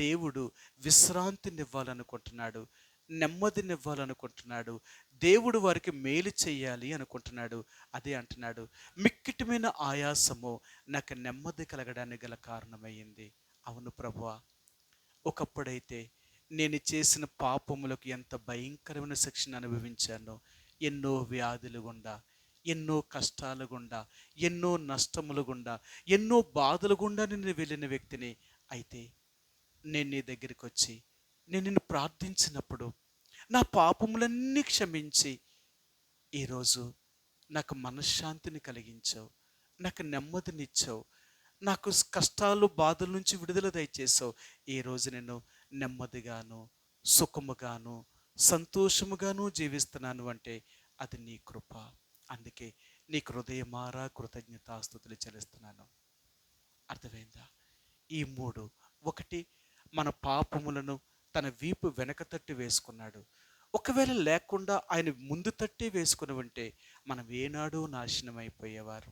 దేవుడు విశ్రాంతినివ్వాలనుకుంటున్నాడు, నెమ్మదినివ్వాలనుకుంటున్నాడు. దేవుడు వారికి మేలు చేయాలి అనుకుంటున్నాడు. అదే అంటున్నాడు, మిక్కిటమైన ఆయాసము నాకు నెమ్మది కలగడానికి గల కారణమయ్యింది. అవును ప్రభువా, ఒకప్పుడైతే నేను చేసిన పాపములకు ఎంత భయంకరమైన శిక్షను అనుభవించానో, ఎన్నో వ్యాధులు గుండా, ఎన్నో కష్టాలు గుండా, ఎన్నో నష్టములు గుండా, ఎన్నో బాధలు గుండా నేను వెళ్ళిన వ్యక్తిని. అయితే నేను నీ దగ్గరికి వచ్చి నేను నిన్ను ప్రార్థించినప్పుడు నా పాపములన్నీ క్షమించి ఈరోజు నాకు మనశ్శాంతిని కలిగించావు, నాకు నెమ్మదినిచ్చావు, నాకు కష్టాలు బాధల నుంచి విడుదల దయచేసావు. ఈరోజు నేను నెమ్మదిగాను, సుఖముగాను, సంతోషముగాను జీవిస్తున్నాను అంటే అది నీ కృప. అందుకే నీకు హృదయమారా కృతజ్ఞతాస్తుతులు చెల్లిస్తున్నాను. అర్థమైందా? ఈ మూడు, ఒకటి, మన పాపములను తన వీపు వెనక తట్టి వేసుకున్నాడు. ఒకవేళ లేకుండా ఆయన ముందు తట్టి వేసుకుని ఉంటే మనం ఏనాడూ నాశనం అయిపోయేవారు.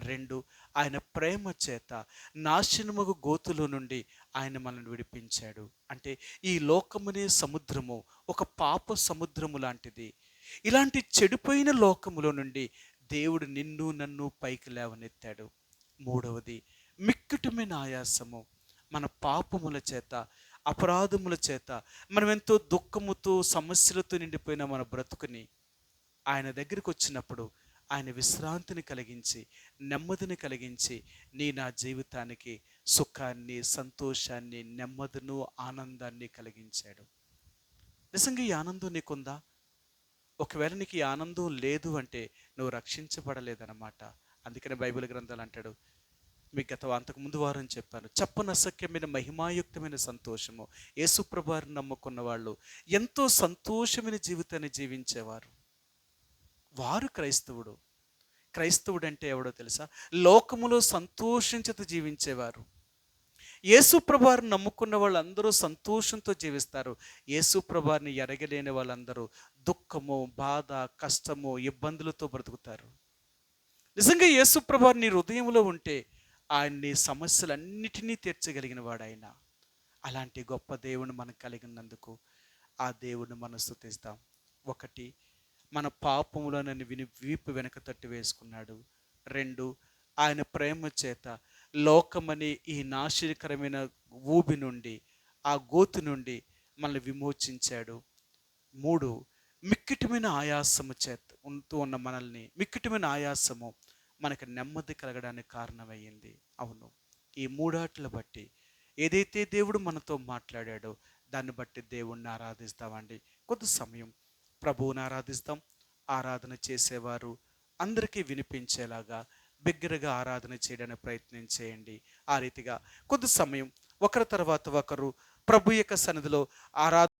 రెండు, ఆయన ప్రేమ చేత నాశనముగు గోతులో నుండి ఆయన మనల్ని విడిపించాడు. అంటే ఈ లోకమునే సముద్రము ఒక పాప సముద్రము లాంటిది. ఇలాంటి చెడిపోయిన లోకములో నుండి దేవుడు నిన్ను నన్ను పైకి లేవనెత్తాడు. మూడవది, మిక్కుటమైన ఆయాసము, మన పాపముల చేత, అపరాధముల చేత మనం ఎంతో దుఃఖముతో, సమస్యలతో నిండిపోయిన మన బ్రతుకుని ఆయన దగ్గరికి వచ్చినప్పుడు ఆయన విశ్రాంతిని కలిగించి, నెమ్మదిని కలిగించి, నా జీవితానికి సుఖాన్ని, సంతోషాన్ని, నెమ్మదిను, ఆనందాన్ని కలిగించాడు. నిజంగా ఈ ఆనందం నీకుందా? ఒకవేళ నీకు ఈ ఆనందం లేదు అంటే నువ్వు రక్షించబడలేదన్నమాట. అందుకనే బైబిల్ గ్రంథాలు అంటాడు, మీకు అంతకుముందు వారం చెప్పాను, చెప్పనసఖ్యమైన మహిమాయుక్తమైన సంతోషము. యేసుప్రభువారిని నమ్ముకున్న వాళ్ళు ఎంతో సంతోషమైన జీవితాన్ని జీవించేవారు. వారు క్రైస్తవుడు. క్రైస్తవుడు అంటే ఎవడో తెలుసా? లోకములో సంతోషించుతూ జీవించేవారు. యేసుప్రభువారిని నమ్ముకున్న వాళ్ళందరూ సంతోషంతో జీవిస్తారు. యేసుప్రభువారిని ఎరగలేని వాళ్ళందరూ దుఃఖము, బాధ, కష్టము, ఇబ్బందులతో బ్రతుకుతారు. నిజంగా యేసుప్రభువారు నీ హృదయంలో ఉంటే ఆయన నీ సమస్యలన్నిటినీ తీర్చగలిగిన వాడు ఆయన. అలాంటి గొప్ప దేవుని మనం కలిగినందుకు ఆ దేవుని మనం స్తుతిస్తాం. ఒకటి, మన పాపములను వీపు వెనక తట్టి వేసుకున్నాడు. రెండు, ఆయన ప్రేమ చేత లోకమని ఈ నాశనకరమైన ఊబి నుండి, ఆ గోతు నుండి మనల్ని విమోచించాడు. మూడు, మిక్కిటమైన ఆయాసము చేత ఉంటూ ఉన్న మనల్ని, మిక్కిటమైన ఆయాసము మనకు నెమ్మది కలగడానికి కారణమయ్యింది. అవును, ఈ మూడాట్ల బట్టి ఏదైతే దేవుడు మనతో మాట్లాడాడో దాన్ని బట్టి దేవుణ్ణి ఆరాధిస్తామండి. కొద్ది సమయం ప్రభువుని ఆరాధిస్తాం. ఆరాధన చేసేవారు అందరికీ వినిపించేలాగా బిగ్గరగా ఆరాధన చేయడానికి ప్రయత్నం చేయండి. ఆ రీతిగా కొద్ది సమయం ఒకరి తర్వాత ఒకరు ప్రభు యొక్క సన్నిధిలో ఆరాధన